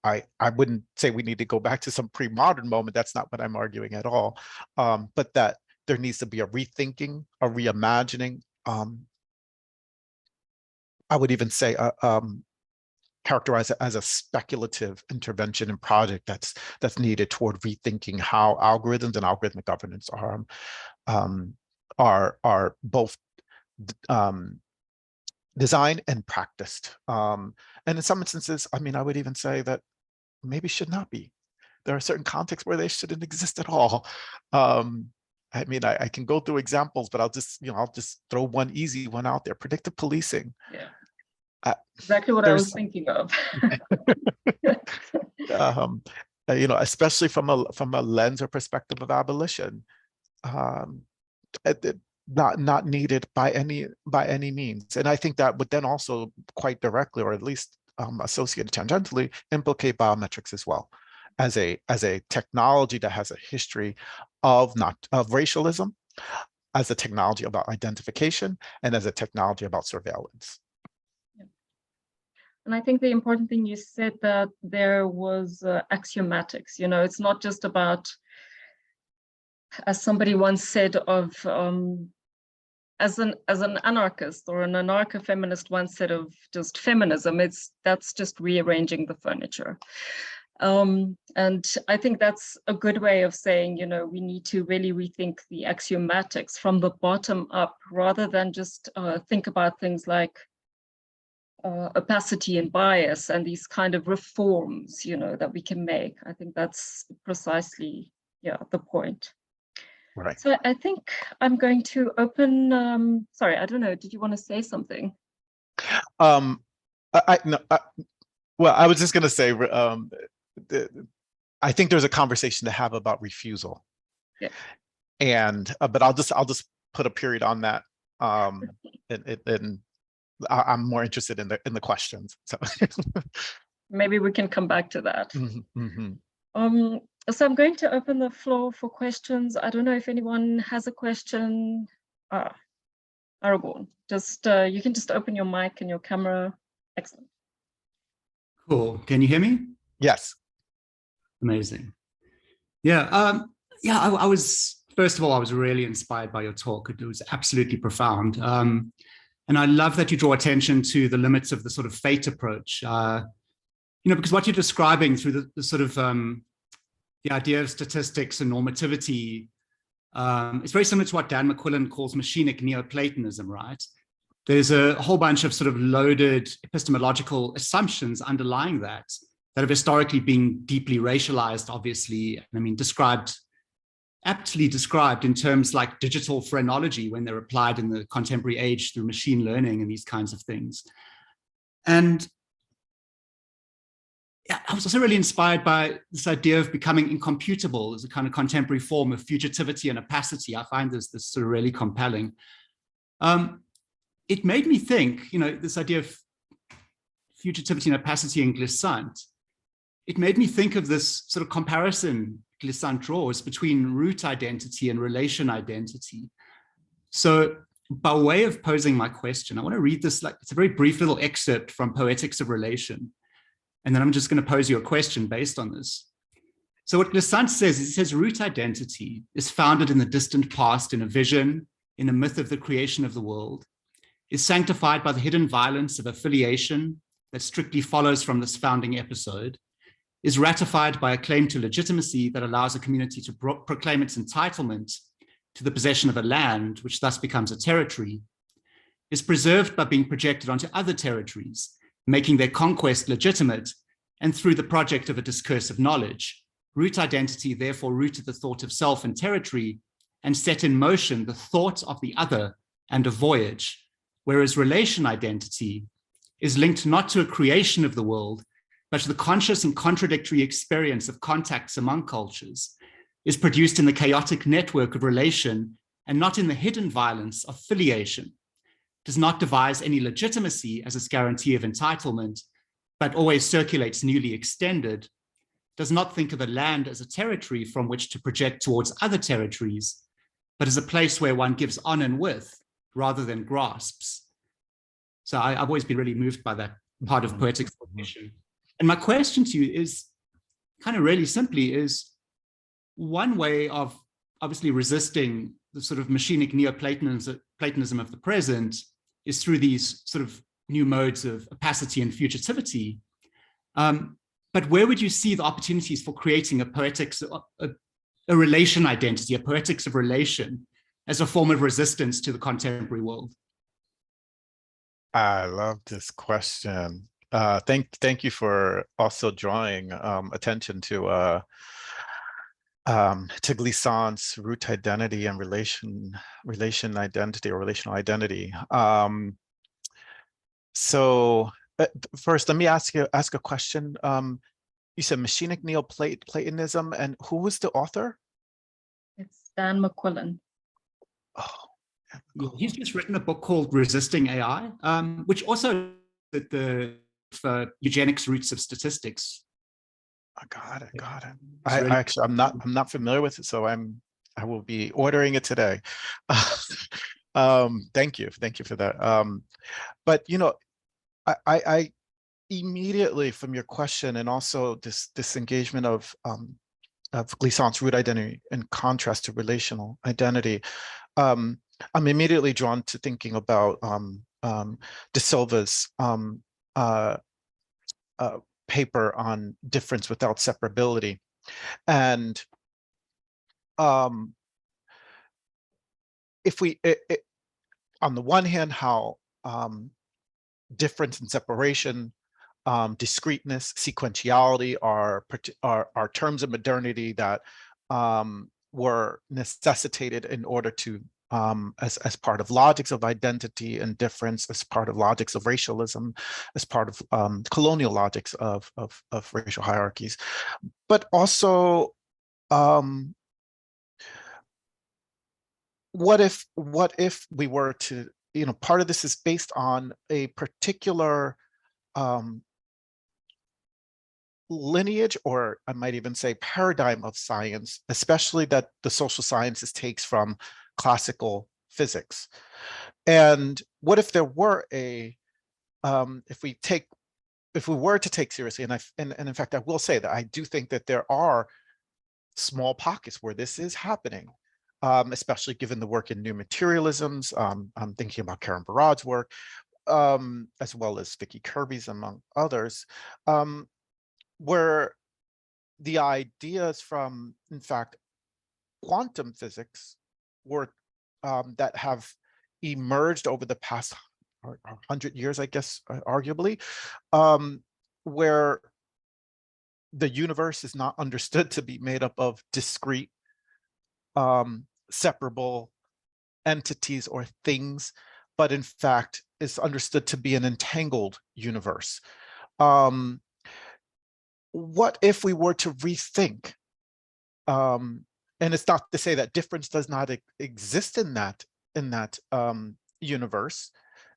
I wouldn't say we need to go back to some pre-modern moment. That's not what I'm arguing at all. But that there needs to be a rethinking, a reimagining. I would even say characterize it as a speculative intervention and project that's needed toward rethinking how algorithms and algorithmic governance are both designed and practiced. And in some instances, I mean, I would even say that maybe should not be. There are certain contexts where they shouldn't exist at all. I mean, I can go through examples, but I'll just throw one easy one out there: predictive policing. Yeah, exactly what I was thinking of. Especially from a lens or perspective of abolition, not needed by any means. And I think that would then also quite directly, or at least associated tangentially, implicate biometrics as well, as a technology that has a history of racialism, as a technology about identification, and as a technology about surveillance. Yeah. And I think the important thing you said, that there was axiomatics. It's not just about, as somebody once said of, as an anarchist or an anarcho-feminist once said of just feminism, that's just rearranging the furniture. And I think that's a good way of saying, we need to really rethink the axiomatics from the bottom up, rather than just think about things like opacity and bias and these kind of reforms, that we can make. I think that's precisely, the point. Right. So I think I'm going to open, sorry, I don't know, did you want to say something? Well, I was just going to say, I think there's a conversation to have about refusal. Yeah. And, but I'll just put a period on that. And I'm more interested in the questions. So maybe we can come back to that. Mm-hmm. So I'm going to open the floor for questions. I don't know if anyone has a question. Aragorn, just you can just open your mic and your camera. Excellent. Cool. Can you hear me? Yes. Amazing. Yeah. I was, first of all, I was really inspired by your talk. It was absolutely profound. And I love that you draw attention to the limits of the sort of fate approach. Because what you're describing through the sort of the idea of statistics and normativity It's very similar to what Dan McQuillan calls machinic Neoplatonism, right? There's a whole bunch of sort of loaded epistemological assumptions underlying that have historically been deeply racialized, obviously, and I mean, aptly described in terms like digital phrenology when they're applied in the contemporary age through machine learning and these kinds of things. And yeah, I was also really inspired by this idea of becoming incomputable as a kind of contemporary form of fugitivity and opacity. I find this sort of really compelling. It made me think, this idea of fugitivity and opacity in Glissant, it made me think of this sort of comparison Glissant draws between root identity and relation identity. So by way of posing my question, I want to read this, it's a very brief little excerpt from Poetics of Relation. And then I'm just going to pose you a question based on this. So what Glissant says is, he says, root identity is founded in the distant past, in a vision, in a myth of the creation of the world, is sanctified by the hidden violence of affiliation that strictly follows from this founding episode, is ratified by a claim to legitimacy that allows a community to proclaim its entitlement to the possession of a land, which thus becomes a territory, is preserved by being projected onto other territories, making their conquest legitimate, and through the project of a discursive knowledge. Root identity therefore rooted the thought of self and territory and set in motion the thought of the other and a voyage, whereas relation identity is linked not to a creation of the world, but to the conscious and contradictory experience of contacts among cultures, is produced in the chaotic network of relation and not in the hidden violence of filiation, does not devise any legitimacy as its guarantee of entitlement, but always circulates newly extended, does not think of a land as a territory from which to project towards other territories, but as a place where one gives on and with rather than grasps. So I've always been really moved by that part of poetic formation. And my question to you is kind of really simply is, one way of obviously resisting the sort of machinic Neoplatonism of the present is through these sort of new modes of opacity and fugitivity. But where would you see the opportunities for creating a poetics, a relation identity, a poetics of relation as a form of resistance to the contemporary world? I love this question. Thank you for also drawing attention to Glissant's root identity and relation identity or relational identity. So first, let me ask a question. You said machinic Neoplatonism, and who was the author? It's Dan McQuillan. Oh, he's just written a book called Resisting AI, which also the eugenics roots of statistics. I got it. I'm not familiar with it, so I will be ordering it today. Thank you for that. But I immediately from your question and also this engagement of Glissant's root identity in contrast to relational identity, I'm immediately drawn to thinking about De Silva's paper on difference without separability, and if we on the one hand, how difference and separation, discreteness, sequentiality are terms of modernity that were necessitated in order to as part of logics of identity and difference, as part of logics of racialism, as part of colonial logics of racial hierarchies, but also what if we were to, part of this is based on a particular lineage, or I might even say paradigm of science, especially that the social sciences takes from classical physics. And what if there were a if we were to take seriously, and in fact I will say that I do think that there are small pockets where this is happening, especially given the work in new materialisms. I'm thinking about Karen Barad's work, as well as Vicky Kirby's, among others, where the ideas from, in fact, quantum physics that have emerged over the past 100 years, I guess, arguably, where the universe is not understood to be made up of discrete, separable entities or things, but in fact is understood to be an entangled universe. What if we were to rethink, and it's not to say that difference does not exist in that universe,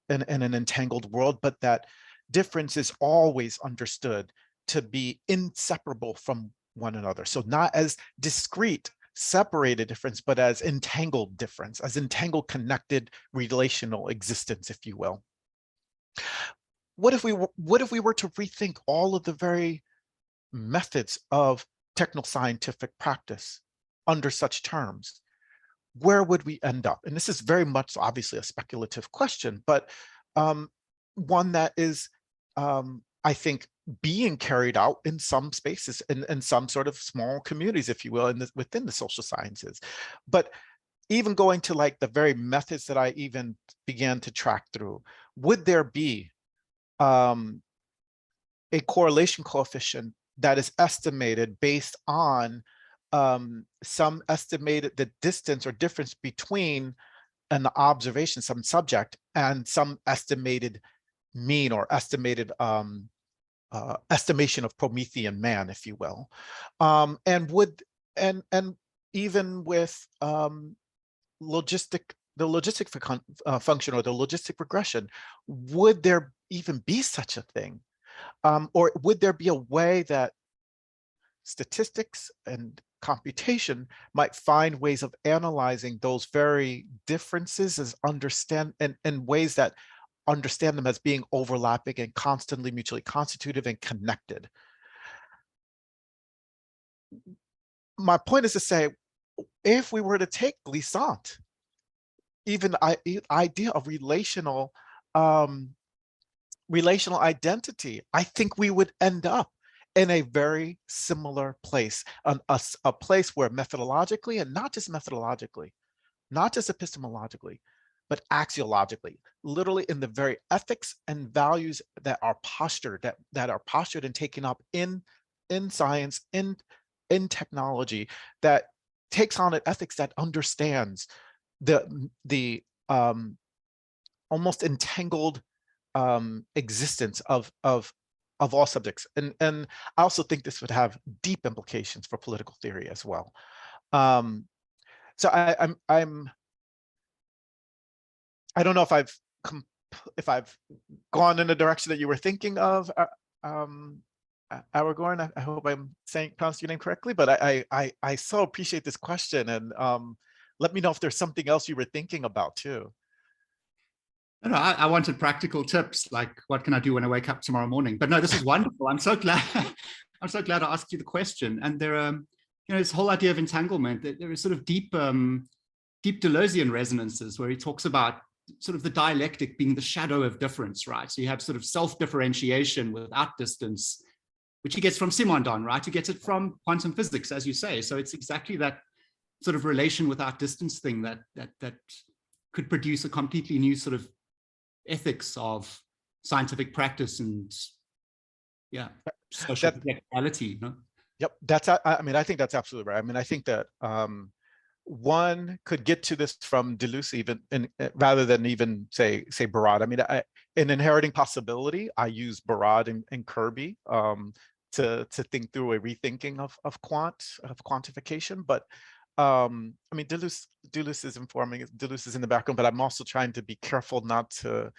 in an entangled world, but that difference is always understood to be inseparable from one another. So not as discrete, separated difference, but as entangled difference, as entangled, connected, relational existence, if you will. What if we were to rethink all of the very methods of techno-scientific practice under such terms? Where would we end up? And this is very much obviously a speculative question, but one that is, I think, being carried out in some spaces, in some sort of small communities, if you will, within the social sciences. But even going to like the very methods that I even began to track through, would there be a correlation coefficient that is estimated based on some estimated the distance or difference between an observation, some subject, and some estimated mean or estimated estimation of Promethean man, if you will, and even with the logistic function or the logistic regression, would there even be such a thing, or would there be a way that statistics and computation might find ways of analyzing those very differences as in ways that understand them as being overlapping and constantly mutually constitutive and connected? My point is to say, if we were to take glissant, even idea of relational identity, I think we would end up in a very similar place, a place where methodologically, and not just methodologically, not just epistemologically, but axiologically, literally in the very ethics and values that are postured, that are postured and taken up in science, in technology, that takes on an ethics that understands the almost entangled existence of all subjects. And I also think this would have deep implications for political theory as well. So I don't know if I've gone in the direction that you were thinking of, Aragorn. I hope I'm pronouncing your name correctly, but I so appreciate this question, and let me know if there's something else you were thinking about too. No, I wanted practical tips, like what can I do when I wake up tomorrow morning? But no, this is wonderful. I'm so glad. I'm so glad I asked you the question. And there are, this whole idea of entanglement. There is sort of deep Deleuzian resonances where he talks about sort of the dialectic being the shadow of difference, right? So you have sort of self-differentiation without distance, which he gets from Simondon, right? He gets it from quantum physics, as you say. So it's exactly that sort of relation without distance thing that could produce a completely new sort of ethics of scientific practice and social reality. Yep, I mean, I think that's absolutely right. I mean, I think that one could get to this from Deleuze even, rather than even say Barad. I mean, in Inheriting Possibility, I use Barad and Kirby to think through a rethinking of quantification. But I mean, Deleuze is informing, Deleuze is in the background, but I'm also trying to be careful not to,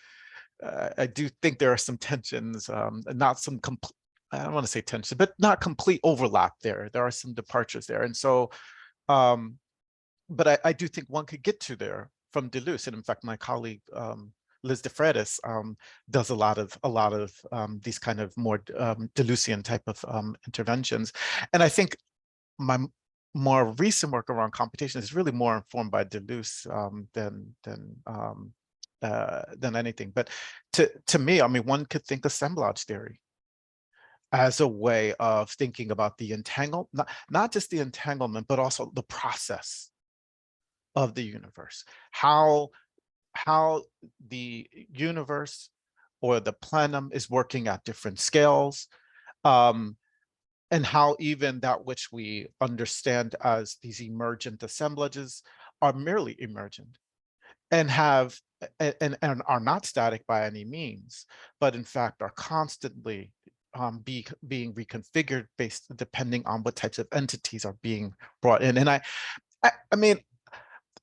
I do think there are some tensions, not some complete, I don't want to say tension, but not complete overlap there. There are some departures there. And so, but I do think one could get to there from Deleuze. And in fact, my colleague, Liz de Freitas, does a lot of these kind of more Deleuzian type of interventions. And I think my more recent work around computation is really more informed by Deleuze than anything. But to me, I mean, one could think assemblage theory as a way of thinking about the entanglement, not just the entanglement, but also the process of the universe, how the universe or the plenum is working at different scales, and how even that which we understand as these emergent assemblages are merely emergent and and are not static by any means, but in fact are constantly being reconfigured based depending on what types of entities are being brought in. And I mean,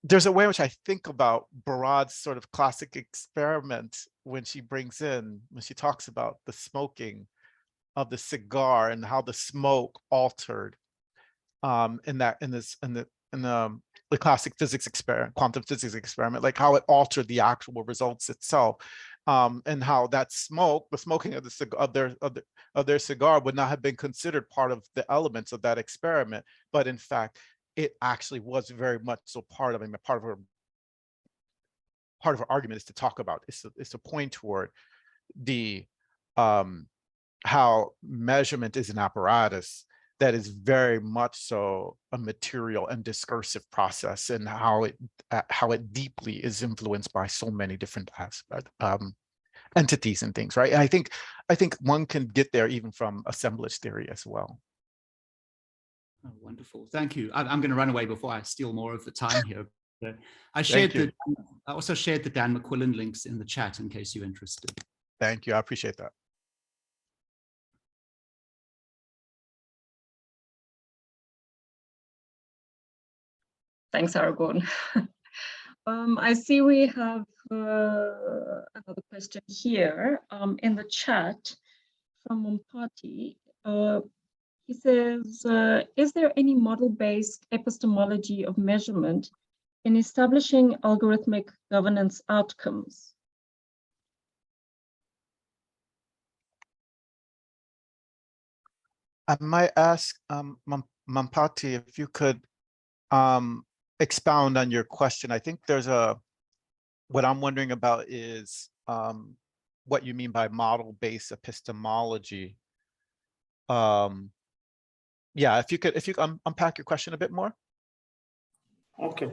there's a way in which I think about Barad's sort of classic experiment when she talks about the smoking of the cigar and how the smoke altered in the classic physics experiment, quantum physics experiment, like how it altered the actual results itself, and how that smoke, the smoking of their cigar would not have been considered part of the elements of that experiment, but in fact, it actually was very much so part of it. Part of her argument is to talk about, is to point toward the how measurement is an apparatus that is very much so a material and discursive process, and how it deeply is influenced by so many different entities and things, right? And I think one can get there even from assemblage theory as well. Oh, wonderful, thank you. I'm going to run away before I steal more of the time here. But I also shared the Dan McQuillan links in the chat in case you're interested. Thank you, I appreciate that. Thanks, Aragorn. I see we have another question here in the chat from Mumpati. He says, is there any model-based epistemology of measurement in establishing algorithmic governance outcomes? I might ask Mumpati if you could expound on your question. I think there's what I'm wondering about is what you mean by model-based epistemology. Yeah, if you could unpack your question a bit more. Okay,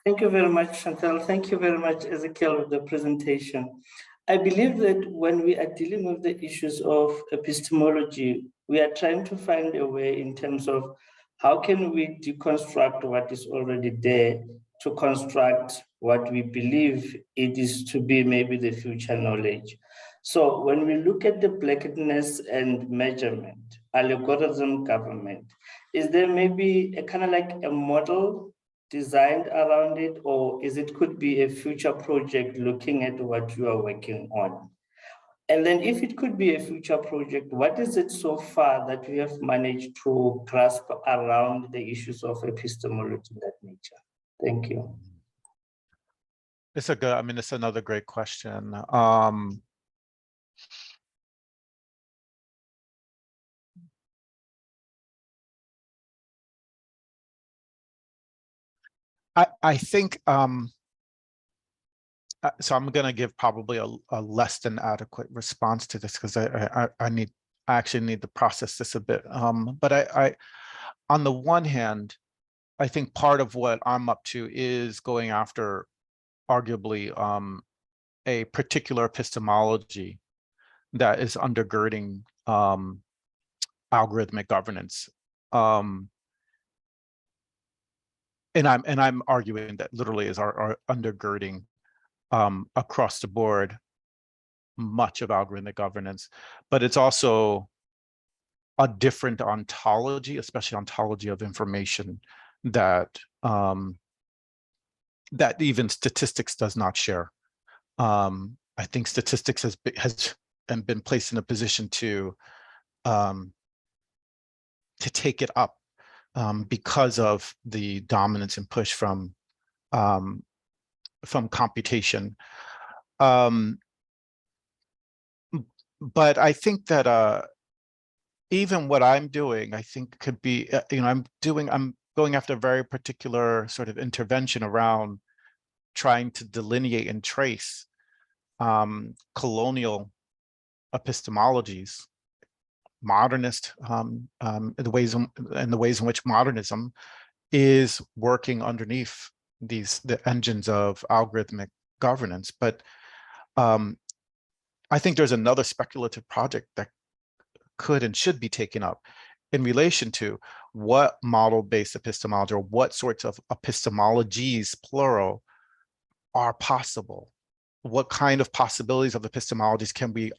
thank you very much, Chantelle. Thank you very much, Ezekiel, with the presentation. I believe that when we are dealing with the issues of epistemology, we are trying to find a way in terms of how can we deconstruct what is already there to construct what we believe it is to be maybe the future knowledge. So when we look at the blackness and measurement, algorithm government, is there maybe a kind of like a model designed around it, or could be a future project looking at what you are working on? And then if it could be a future project, what is it so far that we have managed to grasp around the issues of epistemology of that nature? Thank you. It's it's another great question. I think, so I'm going to give probably a less than adequate response to this because I actually need to process this a bit. But I on the one hand, I think part of what I'm up to is going after arguably a particular epistemology that is undergirding algorithmic governance. And I'm arguing that literally is our undergirding across the board much of algorithmic governance, but it's also a different ontology, especially ontology of information that that even statistics does not share. I think statistics has been placed in a position to take it up because of the dominance and push from computation. But I think that even what I'm doing, I think could be, I'm going after a very particular sort of intervention around trying to delineate and trace colonial epistemologies, modernist, the ways in which modernism is working underneath the engines of algorithmic governance. But I think there's another speculative project that could and should be taken up in relation to what model-based epistemology, or what sorts of epistemologies, plural, are possible. What kind of possibilities of epistemologies can we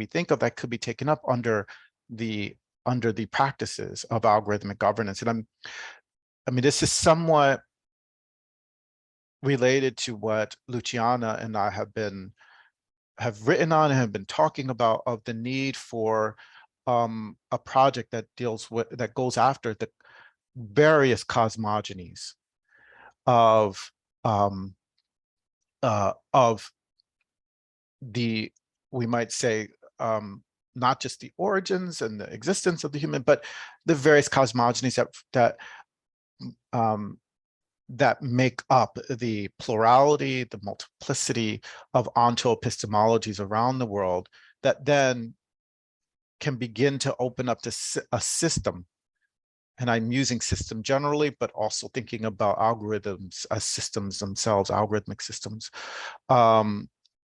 think of that could be taken up under the practices of algorithmic governance? And I mean, this is somewhat related to what Luciana and I have written on and have been talking about, of the need for a project that goes after the various cosmogonies of the, we might say, not just the origins and the existence of the human, but the various cosmogonies that make up the plurality, the multiplicity of onto-epistemologies around the world, that then can begin to open up to a system. And I'm using system generally, but also thinking about algorithms as systems themselves, algorithmic systems,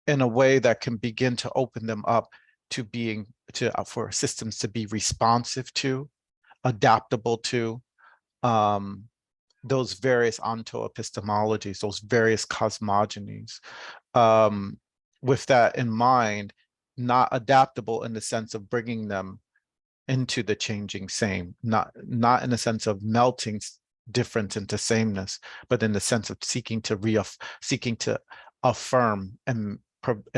in a way that can begin to open them up to for systems to be responsive to, adaptable to, those various onto-epistemologies, those various cosmogonies. With that in mind, not adaptable in the sense of bringing them into the changing same, not in the sense of melting difference into sameness, but in the sense of seeking to affirm and provide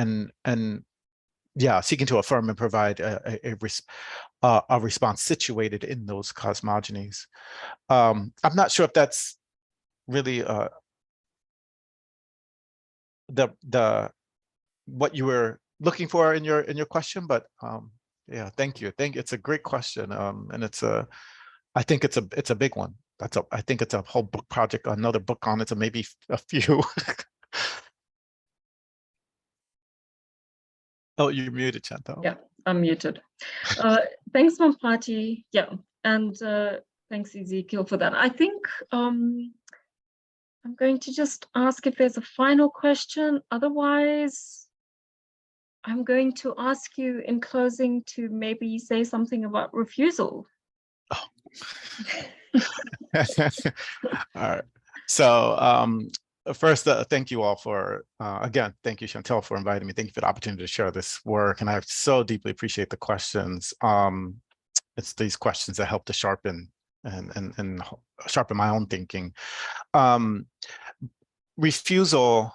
a response situated in those cosmogonies. I'm not sure if that's really what you were looking for in your question, but yeah, thank you. It's a great question, and I think it's a big one. I think it's a whole book project, another book on it, so maybe a few. Oh, you're muted, Chantelle. Yeah, I'm muted. Thanks, Mampati. Yeah, and thanks, Ezekiel, for that. I think I'm going to just ask if there's a final question. Otherwise, I'm going to ask you in closing to maybe say something about refusal. Oh. All right. So first, thank you all for, again, thank you, Chantelle, for inviting me. Thank you for the opportunity to share this work. And I so deeply appreciate the questions. It's these questions that help to sharpen and sharpen my own thinking. Refusal,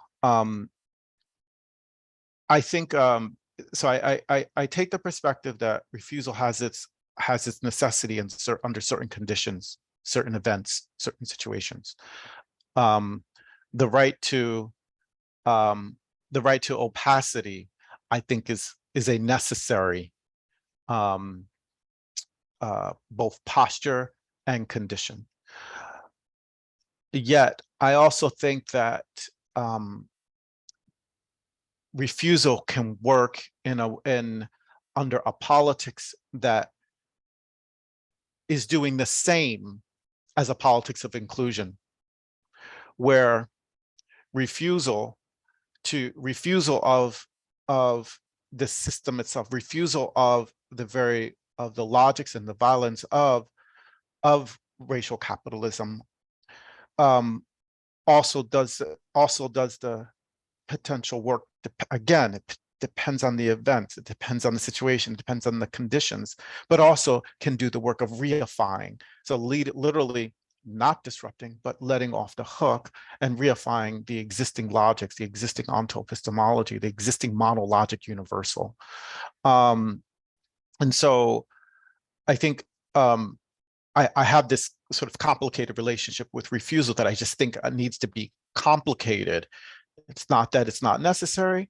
I think, so I take the perspective that refusal has its necessity under certain conditions, certain events, certain situations. The right to opacity, I think, is a necessary both posture and condition. Yet I also think that refusal can work under a politics that is doing the same as a politics of inclusion, where refusal of the system itself, refusal of the logics and the violence of racial capitalism, also does the potential work. Again, it depends on the event, it depends on the situation, it depends on the conditions, but also can do the work of reifying. So literally not disrupting, but letting off the hook and reifying the existing logics, the existing onto-epistemology, the existing monologic universal. And so I think I have this sort of complicated relationship with refusal that I just think needs to be complicated. It's not that it's not necessary,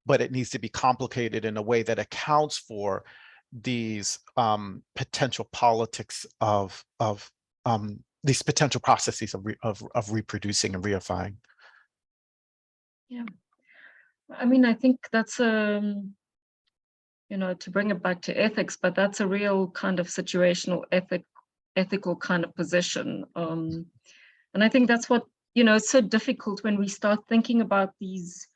but it needs to be complicated in a way that accounts for these potential politics of these potential processes of reproducing and reifying. Yeah, I mean, I think that's to bring it back to ethics, but that's a real kind of situational ethical kind of position, and I think that's what you know, it's so difficult when we start thinking about these,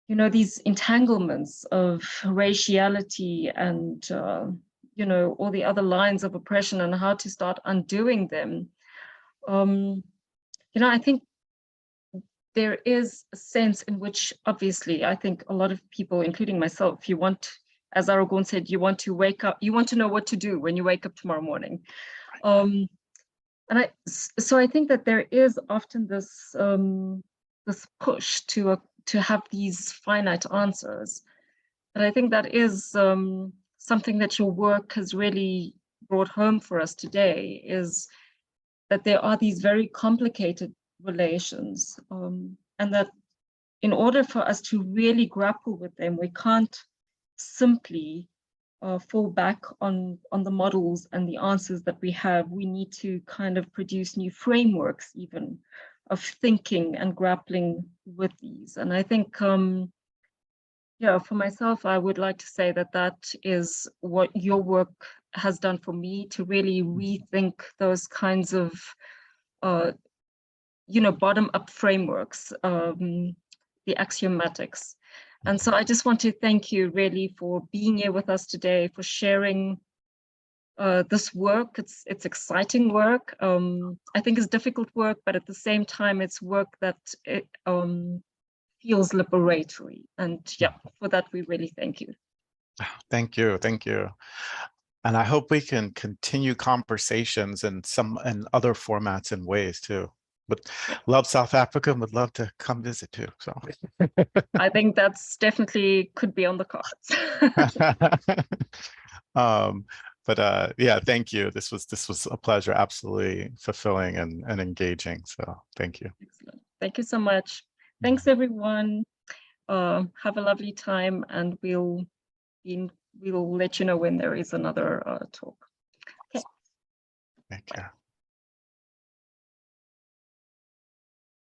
you know, these entanglements of raciality and, you know, all the other lines of oppression and how to start undoing them. You know, I think there is a sense in which, obviously, I think a lot of people, including myself, you want, as Aragon said, you want to wake up, you want to know what to do when you wake up tomorrow morning. So I think that there is often this this push to have these finite answers. But I think that is something that your work has really brought home for us today, is that there are these very complicated relations, and that in order for us to really grapple with them, we can't simply fall back on the models and the answers that we have. We need to kind of produce new frameworks even of thinking and grappling with these. And I think, yeah, for myself, I would like to say that that is what your work has done for me, to really rethink those kinds of, you know, bottom-up frameworks, the axiomatics. And so I just want to thank you really for being here with us today, for sharing this work. It's exciting work. I think it's difficult work, but at the same time, it's work that feels liberatory. And yeah, for that, we really thank you. Thank you. Thank you. And I hope we can continue conversations in other formats and ways too. But love South Africa and would love to come visit too. So I think that's definitely could be on the cards. Yeah, thank you. This was a pleasure, absolutely fulfilling and engaging. So thank you. Excellent. Thank you so much. Thanks everyone. Have a lovely time, and we'll let you know when there is another talk. Okay. Take care.